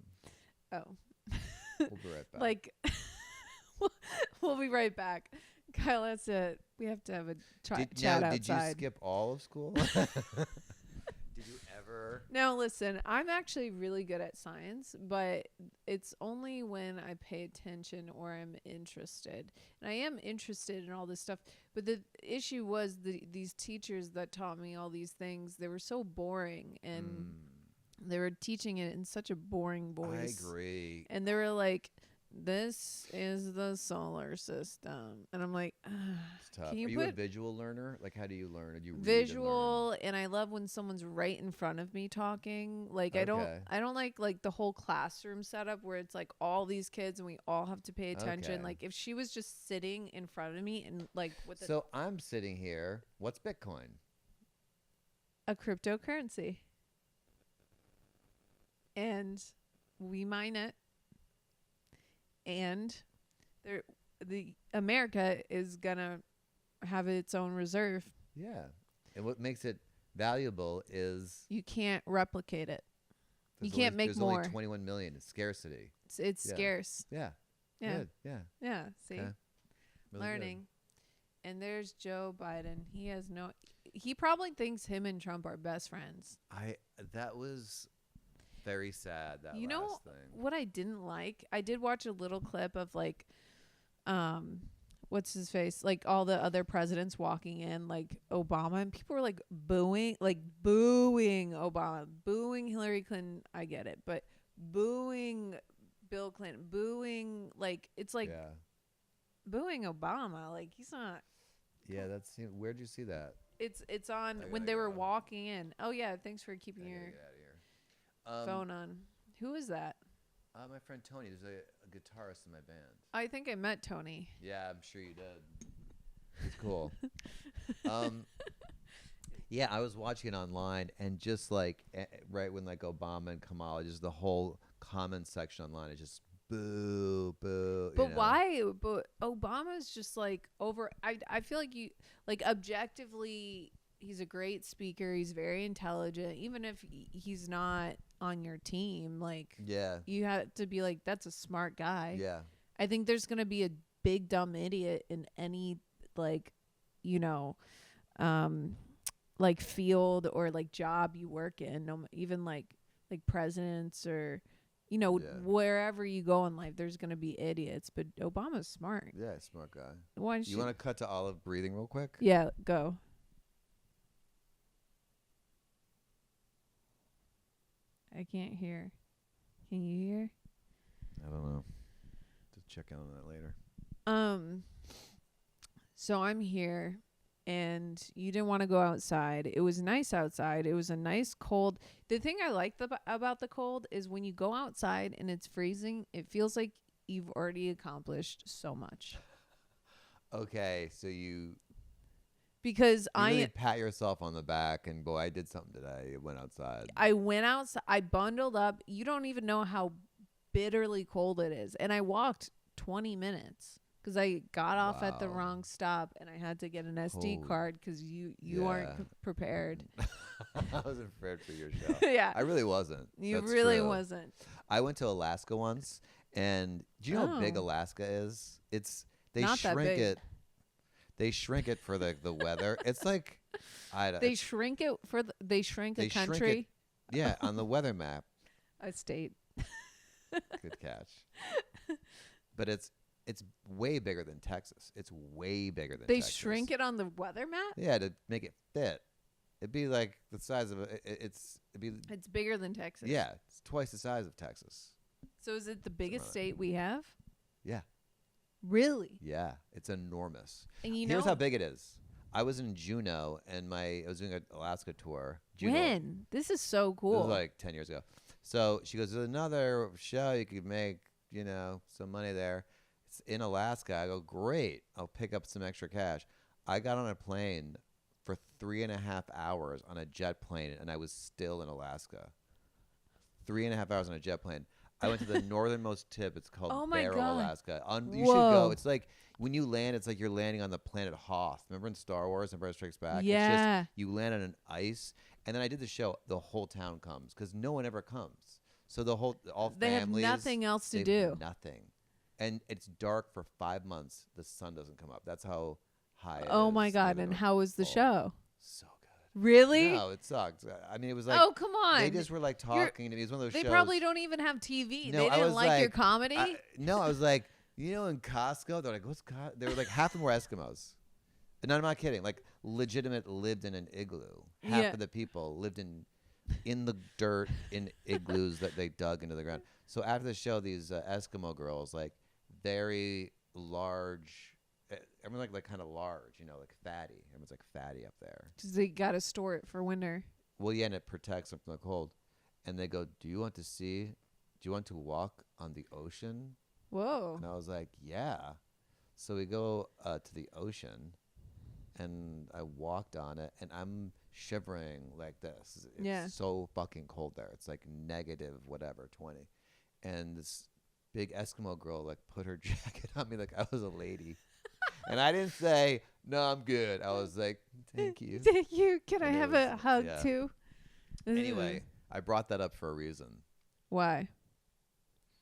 Speaker 2: Oh,
Speaker 1: We'll be right back.
Speaker 2: like we'll be right back. Kyle, we have to have a chat outside.
Speaker 1: Did you skip all of school? Did you ever?
Speaker 2: Now, listen, I'm actually really good at science, but it's only when I pay attention or I'm interested. And I am interested in all this stuff. But the issue was these teachers that taught me all these things, they were so boring. And they were teaching it in such a boring voice.
Speaker 1: I agree.
Speaker 2: And they were like, this is the solar system. And I'm like,
Speaker 1: It's tough.
Speaker 2: Can
Speaker 1: Are
Speaker 2: you
Speaker 1: you a
Speaker 2: put
Speaker 1: visual learner? Like, how do you learn? Or do you read
Speaker 2: visual? And I love when someone's right in front of me talking. Like
Speaker 1: Okay.
Speaker 2: I don't like the whole classroom setup where it's like all these kids and we all have to pay attention.
Speaker 1: Okay.
Speaker 2: Like if she was just sitting in front of me and like with
Speaker 1: So I'm sitting here. What's Bitcoin?
Speaker 2: a cryptocurrency. And we mine it. And the America is gonna have its own reserve.
Speaker 1: Yeah. And what makes it valuable is
Speaker 2: You can't replicate it.
Speaker 1: there's
Speaker 2: can't make
Speaker 1: there's
Speaker 2: more.
Speaker 1: only 21 million. It's scarcity.
Speaker 2: It's
Speaker 1: Yeah.
Speaker 2: scarce.
Speaker 1: Yeah.
Speaker 2: Yeah.
Speaker 1: Good. Yeah.
Speaker 2: Yeah. See,
Speaker 1: Okay. Really good.
Speaker 2: learning. And there's Joe Biden. He probably thinks him and Trump are best friends.
Speaker 1: That was very sad. That
Speaker 2: You
Speaker 1: last
Speaker 2: know
Speaker 1: thing.
Speaker 2: what I didn't like? I did watch a little clip of like, what's his face? Like all the other presidents walking in, like Obama, and people were like booing Obama, booing Hillary Clinton. I get it, but booing Bill Clinton, booing it's like
Speaker 1: yeah.
Speaker 2: booing Obama. Like he's not.
Speaker 1: Yeah. Where'd you see that?
Speaker 2: It's on
Speaker 1: I
Speaker 2: when
Speaker 1: gotta
Speaker 2: they were
Speaker 1: go.
Speaker 2: walking in. Oh yeah, thanks for keeping
Speaker 1: I gotta
Speaker 2: your
Speaker 1: get out of here.
Speaker 2: phone on. Who is that?
Speaker 1: My friend Tony. There's a guitarist in my band.
Speaker 2: I think I met Tony.
Speaker 1: Yeah, I'm sure you did. It's cool. Yeah, I was watching it online, and just like right when like Obama and Kamala, just the whole comment section online is just boo, boo.
Speaker 2: But why? But Obama's just like over. I feel like objectively, he's a great speaker. He's very intelligent. Even if he's not on your team, like
Speaker 1: Yeah.
Speaker 2: you have to be like, that's a smart guy.
Speaker 1: Yeah.
Speaker 2: I think there's going to be a big dumb idiot in any like, you know, like field or like job you work in, no, even like presidents or, you know, wherever you go in life, there's going to be idiots. But Obama's smart.
Speaker 1: Yeah, smart guy.
Speaker 2: Why don't
Speaker 1: you want to cut to Olive breathing real quick?
Speaker 2: Yeah, go. I can't hear. Can you hear?
Speaker 1: I don't know. Just check in on that later.
Speaker 2: So I'm here, and you didn't want to go outside. It was nice outside. It was a nice cold. The thing I like about the cold is when you go outside and it's freezing, it feels like you've already accomplished so much.
Speaker 1: Okay, so you
Speaker 2: because
Speaker 1: you really pat yourself on the back and boy, I did something today. I went outside.
Speaker 2: I went outside. I bundled up. You don't even know how bitterly cold it is. And I walked 20 minutes because I got off at the wrong stop and I had to get an SD card because you aren't prepared.
Speaker 1: I wasn't prepared for your show.
Speaker 2: Yeah.
Speaker 1: I really wasn't.
Speaker 2: You
Speaker 1: That's
Speaker 2: really
Speaker 1: true.
Speaker 2: wasn't.
Speaker 1: I went to Alaska once, and do you know how big Alaska is? They
Speaker 2: Not
Speaker 1: shrink
Speaker 2: that big.
Speaker 1: it. They shrink it for the weather. It's like
Speaker 2: they shrink it for they shrink a country.
Speaker 1: Shrink it, yeah, on the weather map.
Speaker 2: A state.
Speaker 1: Good catch. But it's way bigger than Texas. It's way bigger than Texas.
Speaker 2: They shrink it on the weather map?
Speaker 1: Yeah, to make it fit. It'd be like the size of it's
Speaker 2: bigger than Texas.
Speaker 1: Yeah, it's twice the size of Texas.
Speaker 2: So is it the biggest state we have?
Speaker 1: Yeah.
Speaker 2: Really?
Speaker 1: Yeah, it's enormous.
Speaker 2: And
Speaker 1: here's how big it is. I was in Juneau, and I was doing an Alaska tour. Juneau.
Speaker 2: When? This is so cool.
Speaker 1: It was like 10 years ago. So she goes, there's another show you could make, some money there. It's in Alaska. I go, great. I'll pick up some extra cash. I got on a plane for 3.5 hours on a jet plane, and I was still in Alaska. 3.5 hours on a jet plane. I went to the northernmost tip. It's called Barrow, Alaska. You should go. It's like when you land, it's like you're landing on the planet Hoth. Remember in Star Wars, Empire Strikes Back?
Speaker 2: Yeah.
Speaker 1: It's just you land on an ice. And then I did the show. The whole town comes because no one ever comes. So all
Speaker 2: they
Speaker 1: families.
Speaker 2: They have nothing else to do.
Speaker 1: Nothing. And it's dark for 5 months. The sun doesn't come up. That's how high it is.
Speaker 2: Oh, my God. And how was the show?
Speaker 1: So good.
Speaker 2: Really?
Speaker 1: No, it sucked. I mean, it was like.
Speaker 2: Oh, come on.
Speaker 1: They just were like talking to me. It was one of those shows.
Speaker 2: They probably don't even have TV.
Speaker 1: No,
Speaker 2: they didn't like your comedy?
Speaker 1: No, I was like, in Costco, they're like, what's Costco? They were like, half of them were Eskimos. And I'm not kidding. Like, legitimate lived in an igloo. Half of the people lived in the dirt in igloos that they dug into the ground. So after the show, these Eskimo girls, like, very large. Everyone's like kind of large, like fatty. Everyone's like fatty up there.
Speaker 2: Because they got to store it for winter.
Speaker 1: Well, yeah, and it protects them from the cold. And they go, do you want to walk on the ocean?
Speaker 2: Whoa.
Speaker 1: And I was like, yeah. So we go to the ocean, and I walked on it, and I'm shivering like this. It's so fucking cold there. It's like negative whatever, 20. And this big Eskimo girl like put her jacket on me like I was a lady. And I didn't say, no, I'm good. I was like, thank you.
Speaker 2: Thank you. Can I have a hug too?
Speaker 1: Anyway, I brought that up for a reason.
Speaker 2: Why?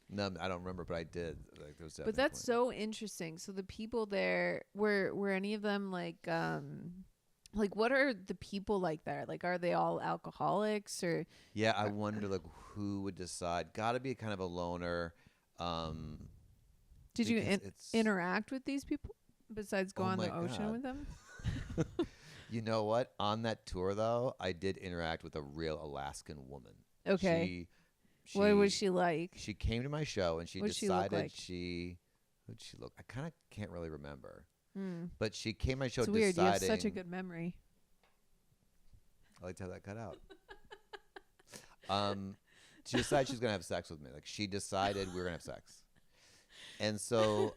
Speaker 1: No, I don't remember, but I did. Like, there was
Speaker 2: but that's so interesting. So the people there, were any of them like what are the people like there? Like, are they all alcoholics or?
Speaker 1: Yeah, I wonder like who would decide. Got to be kind of a loner.
Speaker 2: Did you interact with these people besides go on the ocean with them?
Speaker 1: You know what? On that tour, though, I did interact with a real Alaskan woman.
Speaker 2: Okay. What was she like?
Speaker 1: She came to my show and she decided who'd she look? I kind of can't really remember. But she came to my show deciding. It's weird. You have
Speaker 2: such a good memory.
Speaker 1: I like to have that cut out. She decided she was going to have sex with me. Like, she decided we were going to have sex. And so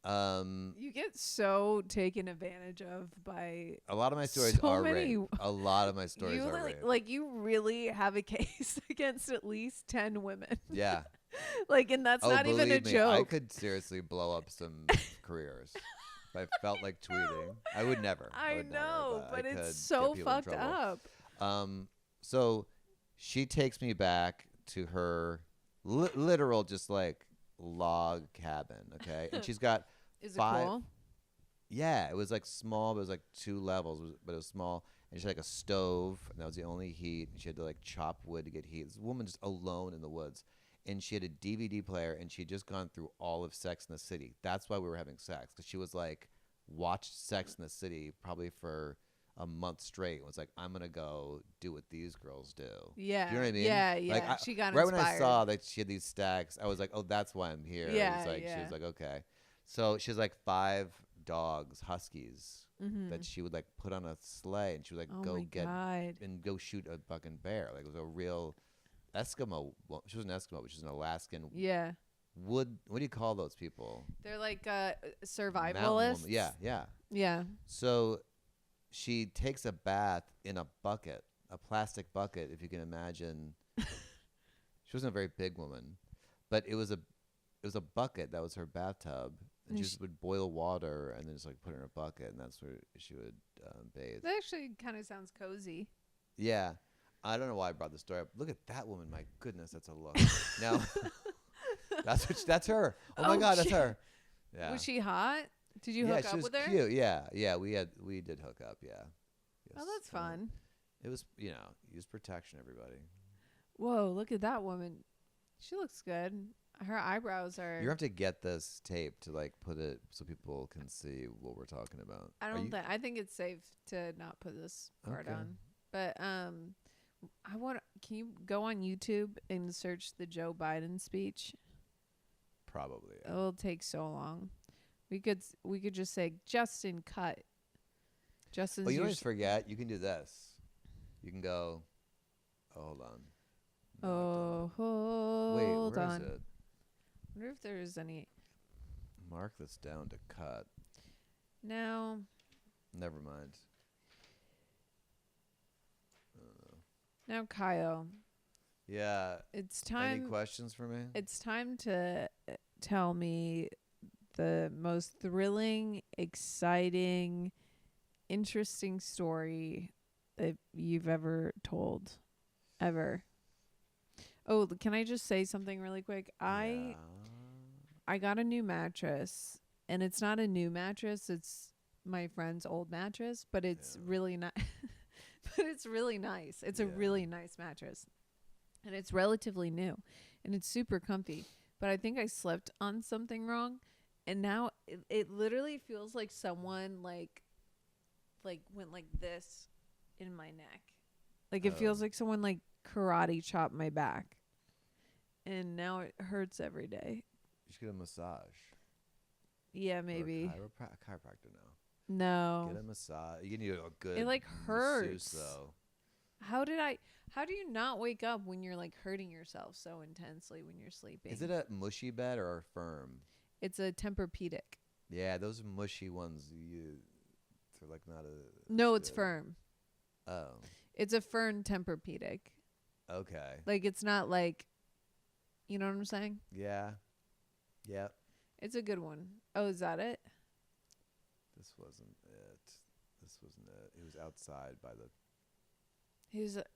Speaker 2: you get so taken advantage of by
Speaker 1: a lot of my stories are rape. A lot of my stories are rape.
Speaker 2: Like, you really have a case against at least 10 women.
Speaker 1: Yeah.
Speaker 2: Like, and that's not even a joke.
Speaker 1: I could seriously blow up some careers. If I felt like tweeting. I would never.
Speaker 2: I know, but it's so fucked up.
Speaker 1: So she takes me back to her literal just like log cabin. Okay, and she's got
Speaker 2: Is it
Speaker 1: five.
Speaker 2: cool?
Speaker 1: Yeah, it was like small, but it was like 2 levels, but it was small. And she had like a stove, and that was the only heat. And she had to like chop wood to get heat. This woman just alone in the woods, and she had a DVD player, and she had just gone through all of Sex in the City. That's why we were having sex, because she was like watched Sex in the City probably for a month straight. And was like, I'm gonna go do what these girls do.
Speaker 2: Yeah.
Speaker 1: Do you know what I mean?
Speaker 2: Yeah, yeah.
Speaker 1: Like,
Speaker 2: She got
Speaker 1: right
Speaker 2: inspired.
Speaker 1: when I saw that she had these stacks, I was like, oh, that's why I'm here.
Speaker 2: Yeah,
Speaker 1: It was like,
Speaker 2: yeah.
Speaker 1: she was like, okay. So she has like 5 dogs, huskies,
Speaker 2: Mm-hmm.
Speaker 1: that she would like put on a sleigh, and she would like
Speaker 2: Oh
Speaker 1: go
Speaker 2: my
Speaker 1: get
Speaker 2: God.
Speaker 1: and go shoot a fucking bear. Like, it was a real Eskimo. Well, she was an Eskimo, but she's an Alaskan
Speaker 2: Yeah.
Speaker 1: wood. What do you call those people?
Speaker 2: They're like
Speaker 1: Mountain
Speaker 2: survivalists.
Speaker 1: woman. Yeah, yeah.
Speaker 2: Yeah.
Speaker 1: So she takes a bath in a bucket, a plastic bucket, if you can imagine. She wasn't a very big woman, but it was a bucket that was her bathtub. And she just would boil water and then just like put it in a bucket, and that's where she would bathe.
Speaker 2: That actually kind of sounds cozy.
Speaker 1: Yeah. I don't know why I brought this story up. Look at that woman. My goodness, that's a look. Now, that's her. Oh my God, that's
Speaker 2: shit.
Speaker 1: her. Yeah.
Speaker 2: Was she hot? Did you
Speaker 1: yeah,
Speaker 2: hook
Speaker 1: she
Speaker 2: up
Speaker 1: was
Speaker 2: with her?
Speaker 1: cute. Yeah, yeah. We did hook up. Yeah.
Speaker 2: Oh,
Speaker 1: Yes.
Speaker 2: that's fun.
Speaker 1: It was, use protection, everybody.
Speaker 2: Whoa, look at that woman. She looks good. Her eyebrows are.
Speaker 1: You have to get this tape to like put it so people can see what we're talking about.
Speaker 2: I think it's safe to not put this part
Speaker 1: Okay.
Speaker 2: on. But can you go on YouTube and search the Joe Biden speech?
Speaker 1: Probably. Yeah.
Speaker 2: It'll take so long. We could just say Justin cut. Justin's.
Speaker 1: Oh, you always forget. You can do this. You can go. Oh, hold on. No,
Speaker 2: hold
Speaker 1: wait, where
Speaker 2: on.
Speaker 1: is it?
Speaker 2: I wonder if there's any.
Speaker 1: Mark this down to cut.
Speaker 2: No.
Speaker 1: Never mind.
Speaker 2: Now, Kyle.
Speaker 1: Yeah.
Speaker 2: It's time.
Speaker 1: Any questions for me?
Speaker 2: It's time to tell me the most thrilling, exciting, interesting story that you've ever told. Ever. Oh, can I just say something really quick?
Speaker 1: Yeah.
Speaker 2: I got a new mattress, and it's not a new mattress. It's my friend's old mattress, but it's really nice. But it's really nice. It's a really nice mattress, and it's relatively new, and it's super comfy. But I think I slept on something wrong, and now it literally feels like someone like went like this in my neck. Like it feels like someone like karate chopped my back, and now it hurts every day.
Speaker 1: You should get a massage.
Speaker 2: Yeah,
Speaker 1: Or
Speaker 2: maybe.
Speaker 1: a chiropractor now.
Speaker 2: No.
Speaker 1: Get a massage. You need a good.
Speaker 2: It like hurts.
Speaker 1: masseuse, though.
Speaker 2: How do you not wake up when you're like hurting yourself so intensely when you're sleeping?
Speaker 1: Is it a mushy bed or a firm?
Speaker 2: It's a Tempur-Pedic.
Speaker 1: Yeah, those mushy ones. They're like not a.
Speaker 2: No, it's
Speaker 1: good.
Speaker 2: firm.
Speaker 1: Oh.
Speaker 2: It's a firm Tempur-Pedic.
Speaker 1: Okay.
Speaker 2: Like it's not like, you know what I'm saying?
Speaker 1: Yeah. Yep.
Speaker 2: It's a good one. Oh, is that it?
Speaker 1: This wasn't it. This wasn't it. It was outside by the.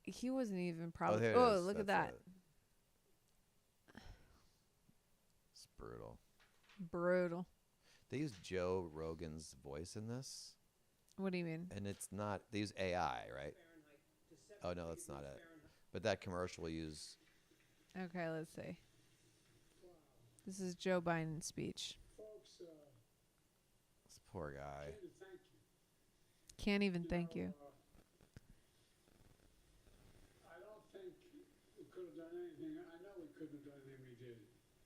Speaker 2: He wasn't even probably.
Speaker 1: there it
Speaker 2: Oh,
Speaker 1: is.
Speaker 2: look at
Speaker 1: That's
Speaker 2: that.
Speaker 1: it. It's brutal.
Speaker 2: Brutal.
Speaker 1: They use Joe Rogan's voice in this,
Speaker 2: What do you mean?
Speaker 1: and it's not. They use AI, right? Oh no, that's not it. But that commercial will use.
Speaker 2: Okay, let's see. This is Joe Biden's speech.
Speaker 1: This poor guy.
Speaker 2: Can't even thank you.
Speaker 3: I don't think we could have done anything. I know we couldn't have done anything we did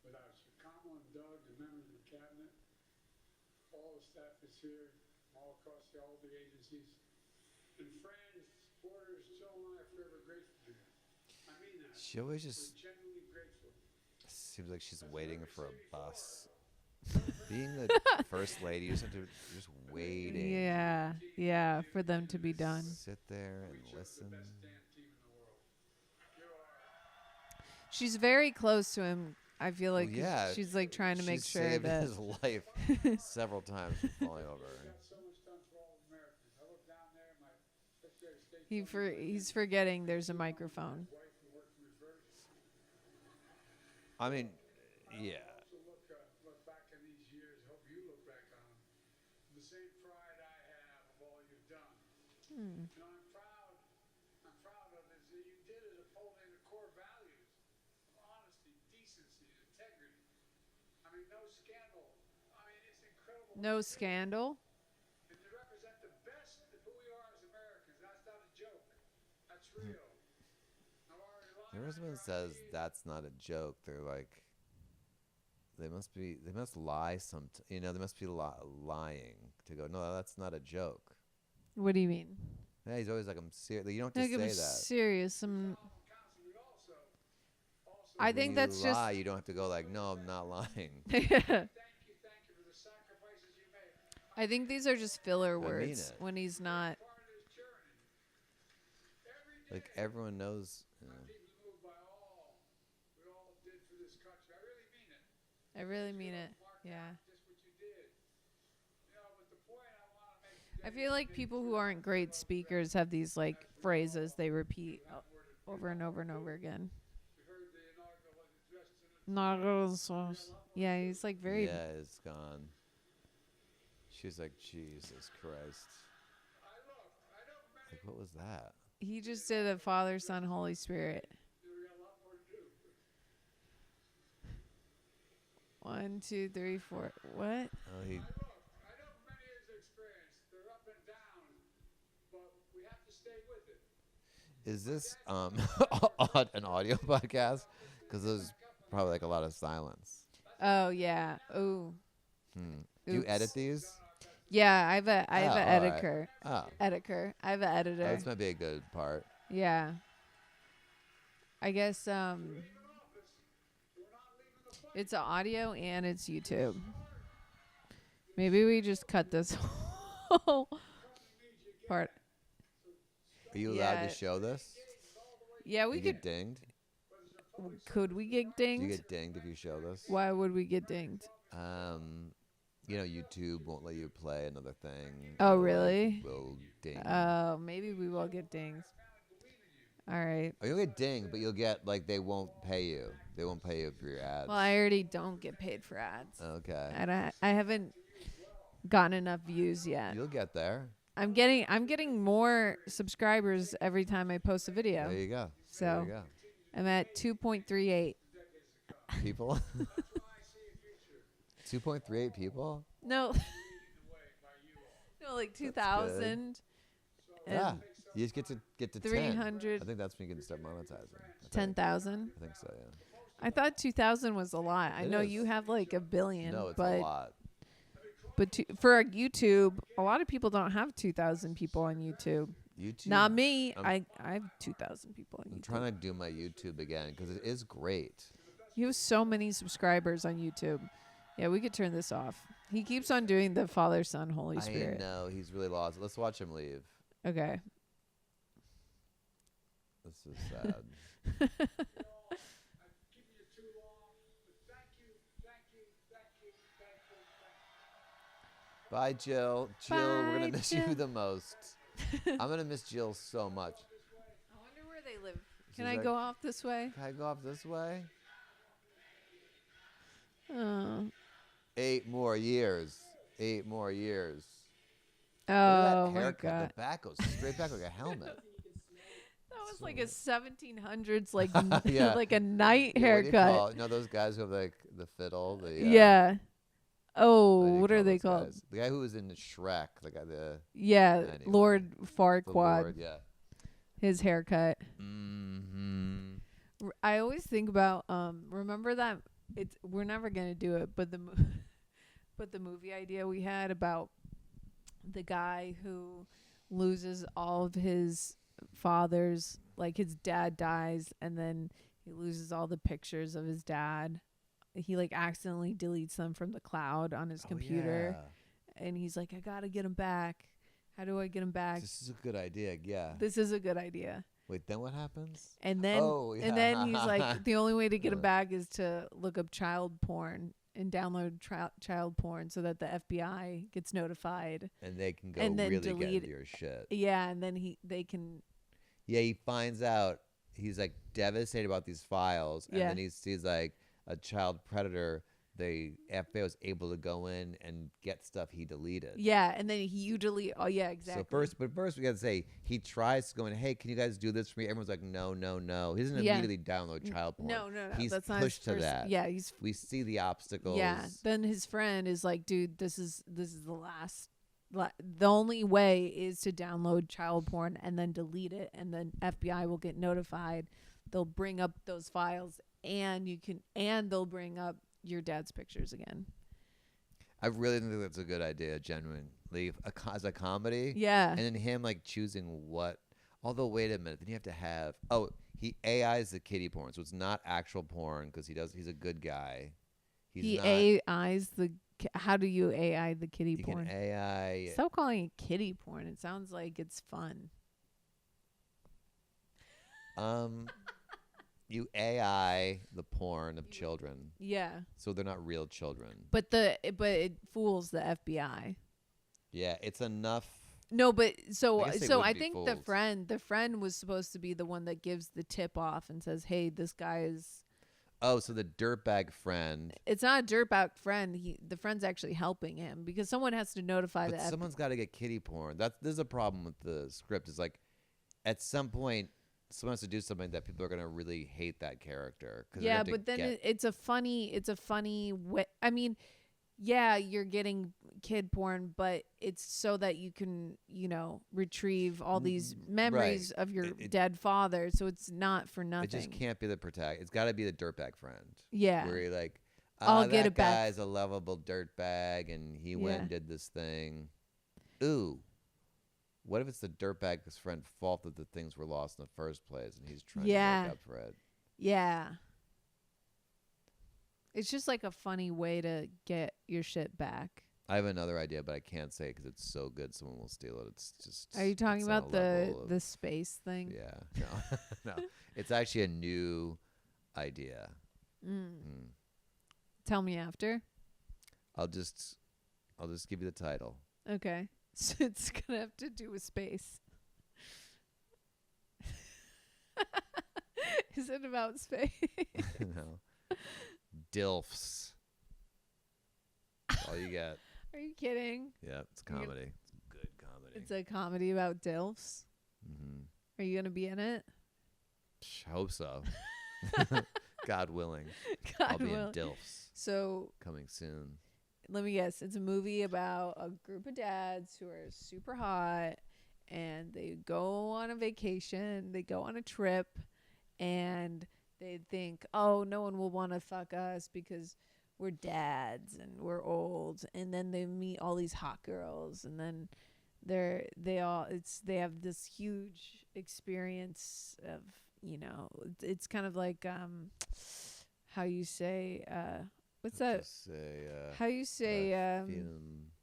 Speaker 3: without Chicago and Doug, the members of the cabinet. All the staff is here, all across all the agencies. And friends, supporters, Joe and I are forever grateful to you. I mean that.
Speaker 1: She always
Speaker 3: We're
Speaker 1: just
Speaker 3: genuinely grateful.
Speaker 1: seems like she's waiting for a bus. Being the first lady, you just have to you're just waiting.
Speaker 2: Yeah, for them to be done.
Speaker 1: Sit there and listen.
Speaker 3: Damn team in the world. You are.
Speaker 2: She's very close to him. I feel like
Speaker 1: yeah,
Speaker 2: she's like trying to make
Speaker 1: She's
Speaker 2: sure
Speaker 1: saved
Speaker 2: that
Speaker 1: his life several times from falling over.
Speaker 3: Got so much done for all Americans. I look down there, my Secretary of State.
Speaker 2: he's forgetting there's a microphone.
Speaker 3: Wife who worked in reverse.
Speaker 1: I mean, yeah.
Speaker 3: Also
Speaker 2: Hmm.
Speaker 3: And I'm proud of it. That you did it upholding the core values of honesty, decency, and integrity. I mean, no scandal. I mean, it's incredible.
Speaker 2: No scandal.
Speaker 3: And you represent the best of who we are as Americans. That's not a joke. That's
Speaker 1: Hmm.
Speaker 3: real. Now, I rely
Speaker 1: Whenever
Speaker 3: on
Speaker 1: someone
Speaker 3: your
Speaker 1: says
Speaker 3: ideas.
Speaker 1: that's not a joke, they're like, they must lie they must be lying to go, no, that's not a joke.
Speaker 2: What do you mean?
Speaker 1: Yeah, he's always like, I'm serious. You don't have
Speaker 2: Like,
Speaker 1: to
Speaker 2: I'm
Speaker 1: say that.
Speaker 2: serious.
Speaker 3: Counsel, we also
Speaker 2: I
Speaker 1: When
Speaker 2: think
Speaker 1: you
Speaker 2: that's just.
Speaker 1: lie, you don't have to go like, no, I'm not lying.
Speaker 3: thank you for the sacrifices you made.
Speaker 2: I think these are just filler
Speaker 1: mean
Speaker 2: words
Speaker 1: it.
Speaker 2: when he's not.
Speaker 3: Part of this journey. Every day.
Speaker 1: Like everyone knows.
Speaker 3: I'm deeply moved by all we all did for this country. I really mean it.
Speaker 2: I really mean it.
Speaker 3: Mark
Speaker 2: Yeah.
Speaker 3: out just what you did. You know, but the point I want to make today
Speaker 2: I feel like people who aren't great speakers have these like phrases they repeat over and over and over again.
Speaker 3: we heard the inaugural address to the
Speaker 2: Yeah, he's like very.
Speaker 1: Yeah, it's gone. She's like, Jesus Christ.
Speaker 3: I know many
Speaker 1: Like, what was that?
Speaker 2: He just did a Father, Son, Holy Spirit.
Speaker 3: we got a lot more to do.
Speaker 2: 1, 2, 3, 4. What?
Speaker 1: Oh, he.
Speaker 3: I know many years of experience. They're up and down, but we have to stay with it.
Speaker 1: Is this an audio podcast? Because there's probably like a lot of silence.
Speaker 2: Oh yeah. Oh.
Speaker 1: Do you edit
Speaker 2: Oops.
Speaker 1: these?
Speaker 2: Yeah, I have a
Speaker 1: Oh, all right.
Speaker 2: editor.
Speaker 1: Oh,
Speaker 2: Editor. I have an editor.
Speaker 1: this might be a good part.
Speaker 2: Yeah. I guess it's audio and it's YouTube. Maybe we just cut this whole part.
Speaker 1: Are you allowed
Speaker 2: Yeah.
Speaker 1: to show this?
Speaker 2: Yeah, we
Speaker 1: You
Speaker 2: could.
Speaker 1: get dinged?
Speaker 2: Could we get
Speaker 1: Do
Speaker 2: dinged?
Speaker 1: you get dinged if you show this?
Speaker 2: Why would we get dinged?
Speaker 1: YouTube won't let you play another thing.
Speaker 2: Oh,
Speaker 1: or, like,
Speaker 2: really?
Speaker 1: will ding.
Speaker 2: Maybe we will get dinged. All right.
Speaker 1: Or you'll get dinged, but you'll get like they won't pay you. They won't pay you for your ads.
Speaker 2: Well, I already don't get paid for ads.
Speaker 1: Okay.
Speaker 2: I haven't gotten enough views yet.
Speaker 1: You'll get there.
Speaker 2: I'm getting more subscribers every time I post a video.
Speaker 1: There you go.
Speaker 2: So
Speaker 1: There you go.
Speaker 2: I'm at 2.38.
Speaker 1: People. 2.38 people.
Speaker 2: No. No, like 2,000.
Speaker 1: Yeah. You just get to 10.
Speaker 2: 300.
Speaker 1: I think that's when you can start monetizing. I think.
Speaker 2: 10,000.
Speaker 1: I think so. Yeah.
Speaker 2: I thought 2,000 was a lot. I
Speaker 1: It
Speaker 2: know
Speaker 1: is.
Speaker 2: you have like 1 billion,
Speaker 1: No, it's
Speaker 2: but
Speaker 1: a lot.
Speaker 2: for a YouTube, a lot of people don't have 2,000 people on YouTube.
Speaker 1: YouTube.
Speaker 2: Not me.
Speaker 1: I'm-
Speaker 2: I have 2,000 people on
Speaker 1: I'm
Speaker 2: YouTube.
Speaker 1: trying to do my YouTube again because it is great.
Speaker 2: You have so many subscribers on YouTube. Yeah, we could turn this off. He keeps on doing the Father, Son, Holy Spirit.
Speaker 1: I know he's really lost. Let's watch him leave.
Speaker 2: Okay.
Speaker 1: This is sad.
Speaker 3: I've given you too long, but thank you.
Speaker 1: Bye, Jill. Jill, we're
Speaker 2: Bye,
Speaker 1: gonna miss
Speaker 2: Jill.
Speaker 1: you the most. I'm gonna miss Jill so much.
Speaker 2: I wonder where they live. Can
Speaker 1: She's
Speaker 2: I
Speaker 1: like-
Speaker 2: go off this way?
Speaker 1: Can I go off this way?
Speaker 2: Oh.
Speaker 1: 8 more years. 8 more years. Look
Speaker 2: Oh
Speaker 1: at that
Speaker 2: my
Speaker 1: haircut.
Speaker 2: god.
Speaker 1: The back goes straight back like a helmet.
Speaker 2: That was like a 1700s like
Speaker 1: Yeah.
Speaker 2: like a knight
Speaker 1: Yeah, what do you call
Speaker 2: haircut.
Speaker 1: it? You know those guys who have like the fiddle? The,
Speaker 2: Yeah. Oh,
Speaker 1: what do you
Speaker 2: what are
Speaker 1: call
Speaker 2: they
Speaker 1: those
Speaker 2: called?
Speaker 1: guys? The guy who was in Shrek, the guy, the
Speaker 2: Yeah,
Speaker 1: Anyway.
Speaker 2: Lord Farquaad.
Speaker 1: Lord, yeah.
Speaker 2: His haircut.
Speaker 1: Mm-hmm.
Speaker 2: I always think about remember that we're never going to do it, but the but the movie idea we had about the guy who loses all of his fathers, like his dad dies and then he loses all the pictures of his dad. He like accidentally deletes them from the cloud on his computer, and he's like, I got to get him back. How do I get him back?
Speaker 1: This is a good idea, yeah.
Speaker 2: This is a good idea.
Speaker 1: Wait, then what happens?
Speaker 2: And then
Speaker 1: Oh,
Speaker 2: and then
Speaker 1: yeah.
Speaker 2: he's like, the only way to get him
Speaker 1: Yeah.
Speaker 2: back is to look up child porn and download child porn so that the FBI gets notified.
Speaker 1: And they can go
Speaker 2: And then
Speaker 1: really get
Speaker 2: delete
Speaker 1: into your shit.
Speaker 2: Yeah, and then they can.
Speaker 1: Yeah, he finds out. He's like devastated about these files, and
Speaker 2: Yeah.
Speaker 1: then he sees like a child predator the FBI was able to go in and get stuff he deleted.
Speaker 2: Yeah, and then you delete. Oh yeah, exactly.
Speaker 1: So first we got to say he tries to go in. Hey, can you guys do this for me? Everyone's like, no, no, no. He doesn't immediately download child porn.
Speaker 2: No.
Speaker 1: He's
Speaker 2: that's not
Speaker 1: pushed
Speaker 2: his
Speaker 1: to
Speaker 2: first,
Speaker 1: that.
Speaker 2: Yeah,
Speaker 1: we see the obstacles.
Speaker 2: Yeah. Then his friend is like, dude, this is the last. The only way is to download child porn and then delete it, and then FBI will get notified. They'll bring up those files, and they'll bring up your dad's pictures again.
Speaker 1: I really think that's a good idea, genuinely, as a comedy.
Speaker 2: Yeah.
Speaker 1: And then him like choosing what. Although, wait a minute, then you have to have. He AIs the kiddie porn, so it's not actual porn because he's a good guy.
Speaker 2: He
Speaker 1: not,
Speaker 2: AIs the. How do you AI the kiddie
Speaker 1: you
Speaker 2: porn?
Speaker 1: Can AI.
Speaker 2: Stop calling it kiddie porn. It sounds like it's fun.
Speaker 1: You AI the porn of children.
Speaker 2: Yeah.
Speaker 1: So they're not real children.
Speaker 2: But it fools the FBI.
Speaker 1: Yeah, it's enough.
Speaker 2: No, but I
Speaker 1: be
Speaker 2: think
Speaker 1: fools.
Speaker 2: the friend was supposed to be the one that gives the tip off and says, "Hey, this guy is."
Speaker 1: Oh, so the dirtbag friend.
Speaker 2: It's not a dirtbag friend. The friend's actually helping him because someone has to notify
Speaker 1: But someone's got to get kiddie porn. There's a problem with the script. Is like, at some point, someone has to do something that people are gonna really hate that character.
Speaker 2: Yeah, but then it's a funny way. I mean, yeah, you're getting kid porn, but it's so that you can, retrieve all these memories of your dead father. So it's not for nothing.
Speaker 1: It just can't be the protagonist. It's got to be the dirtbag friend.
Speaker 2: Yeah.
Speaker 1: Where you're like,
Speaker 2: I'll get it back.
Speaker 1: That guy's a lovable dirtbag, and he went and did this thing. Ooh. What if it's the dirtbag's friend's fault that the things were lost in the first place, and he's trying to make up for it?
Speaker 2: Yeah. It's just like a funny way to get your shit back.
Speaker 1: I have another idea, but I can't say it because it's so good someone will steal it. It's just.
Speaker 2: Are you talking about the space thing?
Speaker 1: Yeah. No. No. It's actually a new idea.
Speaker 2: Tell me after.
Speaker 1: I'll just give you the title.
Speaker 2: Okay. So it's going to have to do with space. Is it about space?
Speaker 1: No. DILFs. That's all you get.
Speaker 2: Are you kidding?
Speaker 1: Yeah, it's comedy. It's good comedy.
Speaker 2: It's a comedy about DILFs.
Speaker 1: Mm-hmm.
Speaker 2: Are you going to be in it?
Speaker 1: Hope so. God willing.
Speaker 2: God
Speaker 1: I'll be
Speaker 2: willing.
Speaker 1: in DILFs.
Speaker 2: So
Speaker 1: coming soon.
Speaker 2: Let me guess. It's a movie about a group of dads who are super hot, and they go on a vacation. They go on a trip, and they think, oh, no one will want to fuck us because we're dads and we're old. And then they meet all these hot girls, and then they have this huge experience of, it's kind of like how you say what's that? How you say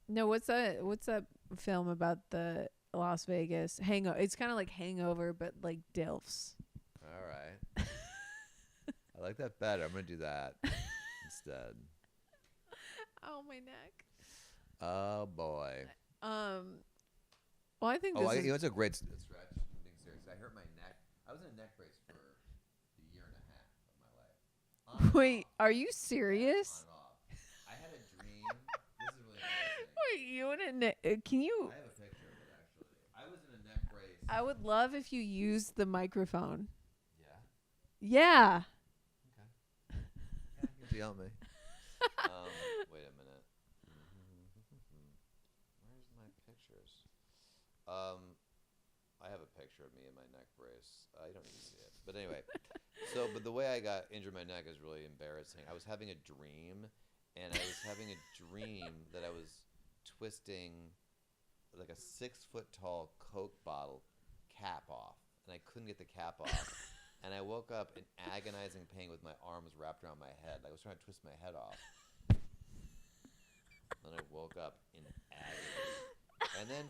Speaker 2: no, what's that film about the Las Vegas Hangover? It's kind of like Hangover, but like DILFs.
Speaker 1: All right. I like that better. I'm going to do that instead.
Speaker 2: Oh, my neck.
Speaker 1: Oh, boy.
Speaker 2: Well, I think
Speaker 1: it's a great stretch. I'm being serious. I hurt my neck. I was in a neck brace for a year and a half of my life.
Speaker 2: Wait, are you serious?
Speaker 1: On and off. I had a dream. This is really embarrassing.
Speaker 2: Wait, you in a neck? Can you?
Speaker 1: I have a picture of it, actually. I was in a neck brace.
Speaker 2: I would love if you used the microphone.
Speaker 1: Yeah?
Speaker 2: Yeah.
Speaker 1: Okay. Yeah, you yell at me. Wait a minute. Where's my pictures? I have a picture of me in my neck brace. You don't need to see it. But anyway, but the way I got injured my neck is really embarrassing. I was having a dream, and I was having a dream that I was twisting like a 6-foot-tall Coke bottle cap off, and I couldn't get the cap off. And I woke up in agonizing pain with my arms wrapped around my head. I was trying to twist my head off. Then I woke up in agony. And then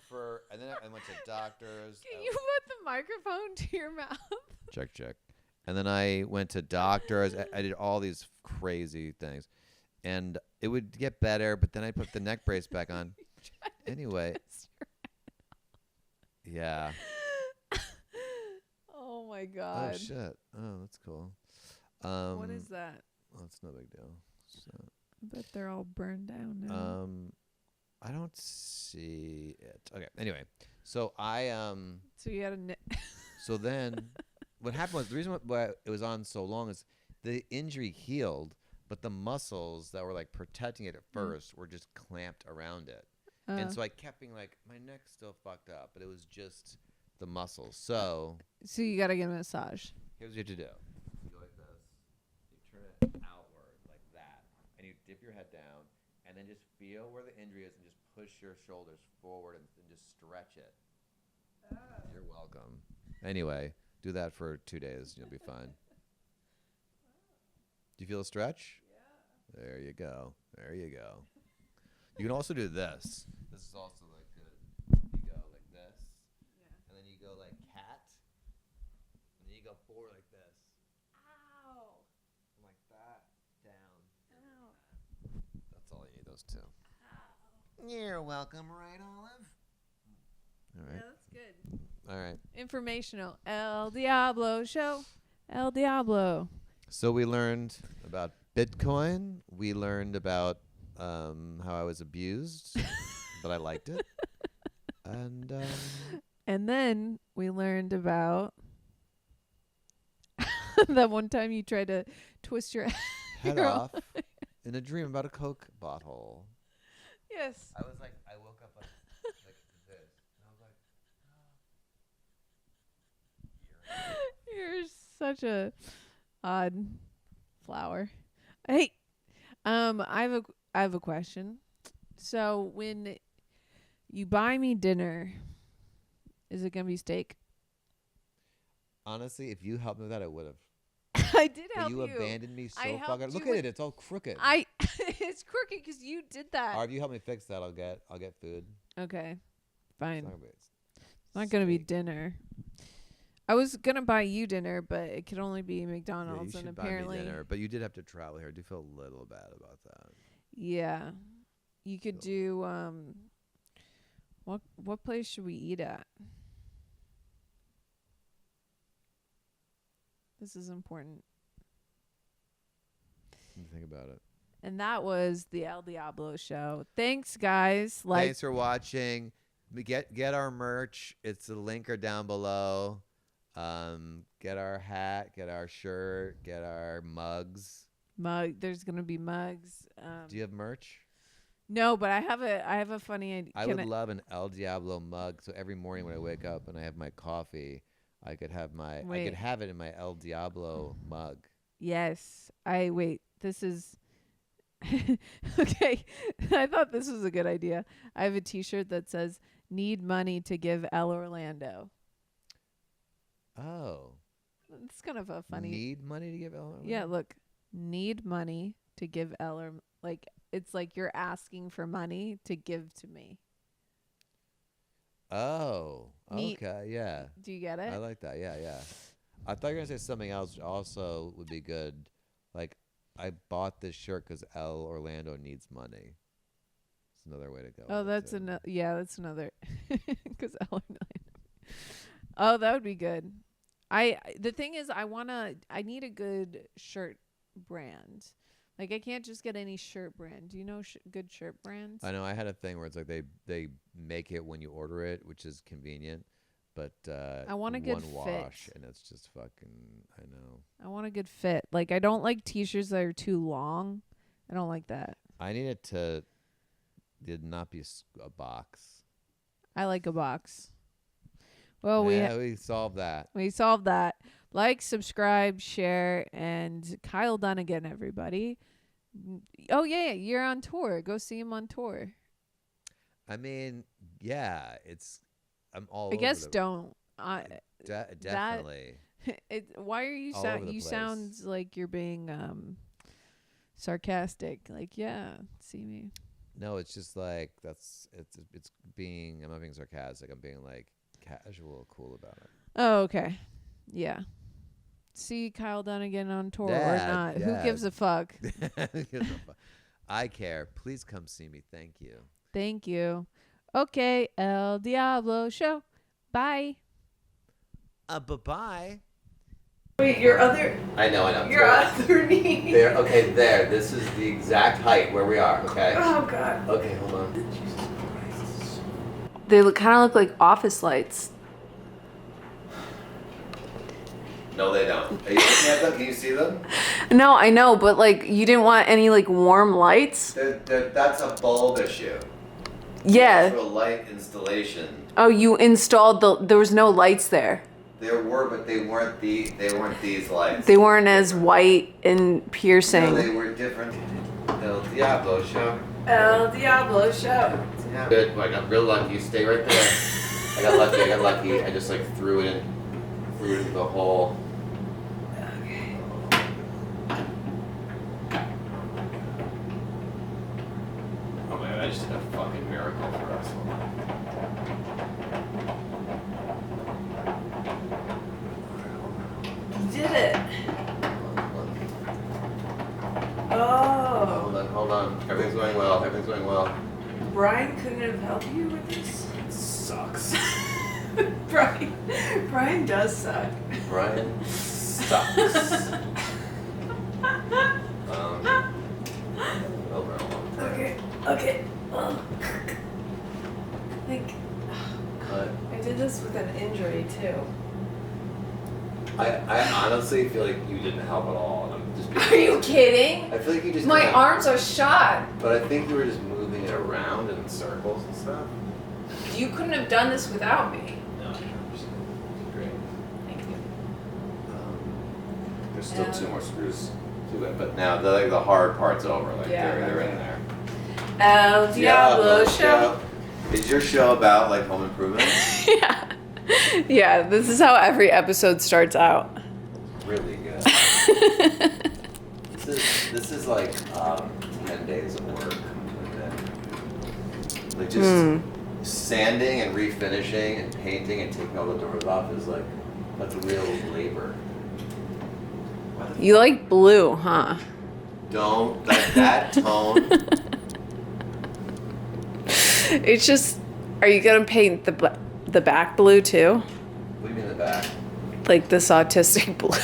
Speaker 1: I went to doctors.
Speaker 2: Can you put the microphone to your mouth?
Speaker 1: Check. And then I went to doctors. I did all these crazy things. And it would get better, but then I put the neck brace back on. Anyway. Yeah.
Speaker 2: Oh my God.
Speaker 1: Oh shit. Oh, that's cool.
Speaker 2: What is that?
Speaker 1: Well, it's no big deal. So,
Speaker 2: But they're all burned down now.
Speaker 1: I don't see it. Okay. Anyway, so
Speaker 2: So you had
Speaker 1: so then what happened was the reason why it was on so long is the injury healed, but the muscles that were like protecting it at first were just clamped around it. And so I kept being like, my neck's still fucked up, but it was just the muscles. So
Speaker 2: you got to get a massage.
Speaker 1: here's what you have to do. You go like this. You turn it outward like that. And you dip your head down. And then just feel where the injury is and just push your shoulders forward and just stretch it. You're welcome. Anyway, do that for 2 days. You'll be fine. Do you feel a stretch? Yeah. There you go. There you go. You can also do this. This is also like good. You go like this. Yeah. And then you go like cat. And then you go forward like this.
Speaker 2: Ow.
Speaker 1: And like that. Down.
Speaker 2: Ow.
Speaker 1: That's all you need, those two. You're welcome, right, Olive? All right.
Speaker 2: Yeah, that's good.
Speaker 1: All right.
Speaker 2: Informational. Elle Diablo show. Elle Diablo.
Speaker 1: So we learned about Bitcoin. We learned about how I was abused, but I liked it.
Speaker 2: And then we learned about that one time you tried to twist your
Speaker 1: head off in a dream about a Coke bottle.
Speaker 2: Yes.
Speaker 1: I was like, I woke up like this, and I was like,
Speaker 2: You're such a odd flower. Hey, I have a question. So when you buy me dinner, is it gonna be steak?
Speaker 1: honestly, if you helped me with that, I would have.
Speaker 2: I did
Speaker 1: But
Speaker 2: help
Speaker 1: you abandoned me so fucking. Look at it; it's all crooked.
Speaker 2: It's crooked because you did that.
Speaker 1: Or if you help me fix that, I'll get food.
Speaker 2: Okay, fine.
Speaker 1: It's
Speaker 2: not gonna be dinner. I was gonna buy you dinner, but it could only be McDonald's,
Speaker 1: you
Speaker 2: and
Speaker 1: should
Speaker 2: apparently,
Speaker 1: buy me dinner. But you did have to travel here. I do feel a little bad about that.
Speaker 2: Yeah, you could do. What place should we eat at? This is important.
Speaker 1: Think about it.
Speaker 2: And that was the Elle Diablo show. Thanks, guys.
Speaker 1: Thanks for watching. Get our merch. It's the link are down below. Get our hat. Get our shirt. Get our mugs.
Speaker 2: There's gonna be mugs.
Speaker 1: Do you have merch?
Speaker 2: No, but I have a funny idea.
Speaker 1: I would love an Elle Diablo mug. So every morning when I wake up and I have my coffee, I could have it in my Elle Diablo mug.
Speaker 2: Yes. This is okay. I thought this was a good idea. I have a T-shirt that says "Need money to give Elle Orlando."
Speaker 1: Oh,
Speaker 2: it's kind of a funny.
Speaker 1: Need money to give Elle Orlando?
Speaker 2: Yeah, look, need money to give Elle. It's like you're asking for money to give to me.
Speaker 1: Oh, okay, yeah.
Speaker 2: Do you get it?
Speaker 1: I like that. Yeah. I thought you were gonna say something else. Also, would be good. Like, I bought this shirt because Elle Orlando needs money. It's another way to go.
Speaker 2: Oh, that's another. Yeah, that's another. Because Elle Orlando. Oh, that would be good. The thing is, I need a good shirt brand. Like, I can't just get any shirt brand. Do you know good shirt brands?
Speaker 1: I know. I had a thing where it's like they make it when you order it, which is convenient. But
Speaker 2: I want a good
Speaker 1: one wash,
Speaker 2: fit.
Speaker 1: and it's just fucking. I know.
Speaker 2: I want a good fit. Like, I don't like T-shirts that are too long. I don't like that.
Speaker 1: I need it to. Did not be a box.
Speaker 2: I like a box. Well,
Speaker 1: we solved that.
Speaker 2: We solved that. Like, subscribe, share, and Kyle Dunnigan, everybody. Oh yeah, you're on tour. Go see him on tour.
Speaker 1: I mean, yeah, I'm all.
Speaker 2: I guess don't.
Speaker 1: Definitely.
Speaker 2: Why are you you sound like you're being sarcastic. Like, yeah, see me.
Speaker 1: No, it's just like it's being. I'm not being sarcastic. I'm being like casual, cool about it.
Speaker 2: Oh, okay. Yeah. See Kyle Dunnigan on tour or not.
Speaker 1: Yeah.
Speaker 2: Who gives a fuck?
Speaker 1: I care. Please come see me. Thank you.
Speaker 2: Thank you. Okay, Elle Diablo show. Bye.
Speaker 1: Bye-bye.
Speaker 2: Wait, your other.
Speaker 1: I know.
Speaker 2: Your other knee.
Speaker 1: There. Okay, there. This is the exact height where we are. Okay.
Speaker 2: Oh God.
Speaker 1: Okay, hold on. Jesus Christ.
Speaker 2: They kind of look like office lights.
Speaker 1: No, they don't. Are you looking at them? Can you see them?
Speaker 2: No, I know, but like you didn't want any like warm lights.
Speaker 1: That's a bulb issue.
Speaker 2: Yeah.
Speaker 1: Actual light installation.
Speaker 2: Oh, you installed there was no lights there.
Speaker 1: There were, but they weren't these lights.
Speaker 2: They weren't as white and piercing.
Speaker 1: No, they were different. El Diablo show.
Speaker 2: El Diablo show.
Speaker 1: Yeah. Good. I got real lucky. Stay right there. I got lucky. I just like threw it into the hole. Oh man, I just did a fucking miracle for us.
Speaker 2: You did it. Oh.
Speaker 1: Hold on. Everything's going well.
Speaker 2: Brian couldn't have helped you with this?
Speaker 1: It sucks.
Speaker 2: Brian does suck.
Speaker 1: Brian sucks.
Speaker 2: Okay. Like,
Speaker 1: But
Speaker 2: I did this with an injury too.
Speaker 1: I honestly feel like you didn't help at all. And I'm just
Speaker 2: Are you kidding?
Speaker 1: I feel like you just
Speaker 2: My
Speaker 1: kinda-
Speaker 2: arms are shot.
Speaker 1: But I think you were just moving it around in circles and stuff.
Speaker 2: You couldn't have done this without me.
Speaker 1: No, 100%. Great.
Speaker 2: Thank you.
Speaker 1: There's still 2 more screws to it, but now the hard part's over. Like
Speaker 2: Yeah,
Speaker 1: they're in
Speaker 2: okay.
Speaker 1: there.
Speaker 2: El Diablo show.
Speaker 1: Is your show about like home improvement?
Speaker 2: Yeah. Yeah, this is how every episode starts out.
Speaker 1: Really good. This is like 10 days of work. Like just sanding and refinishing and painting and taking all the doors off is like that's real labor.
Speaker 2: You like blue, huh?
Speaker 1: Don't like that tone.
Speaker 2: It's just, are you gonna paint the back blue too?
Speaker 1: What do you mean the back?
Speaker 2: Like this autistic blue?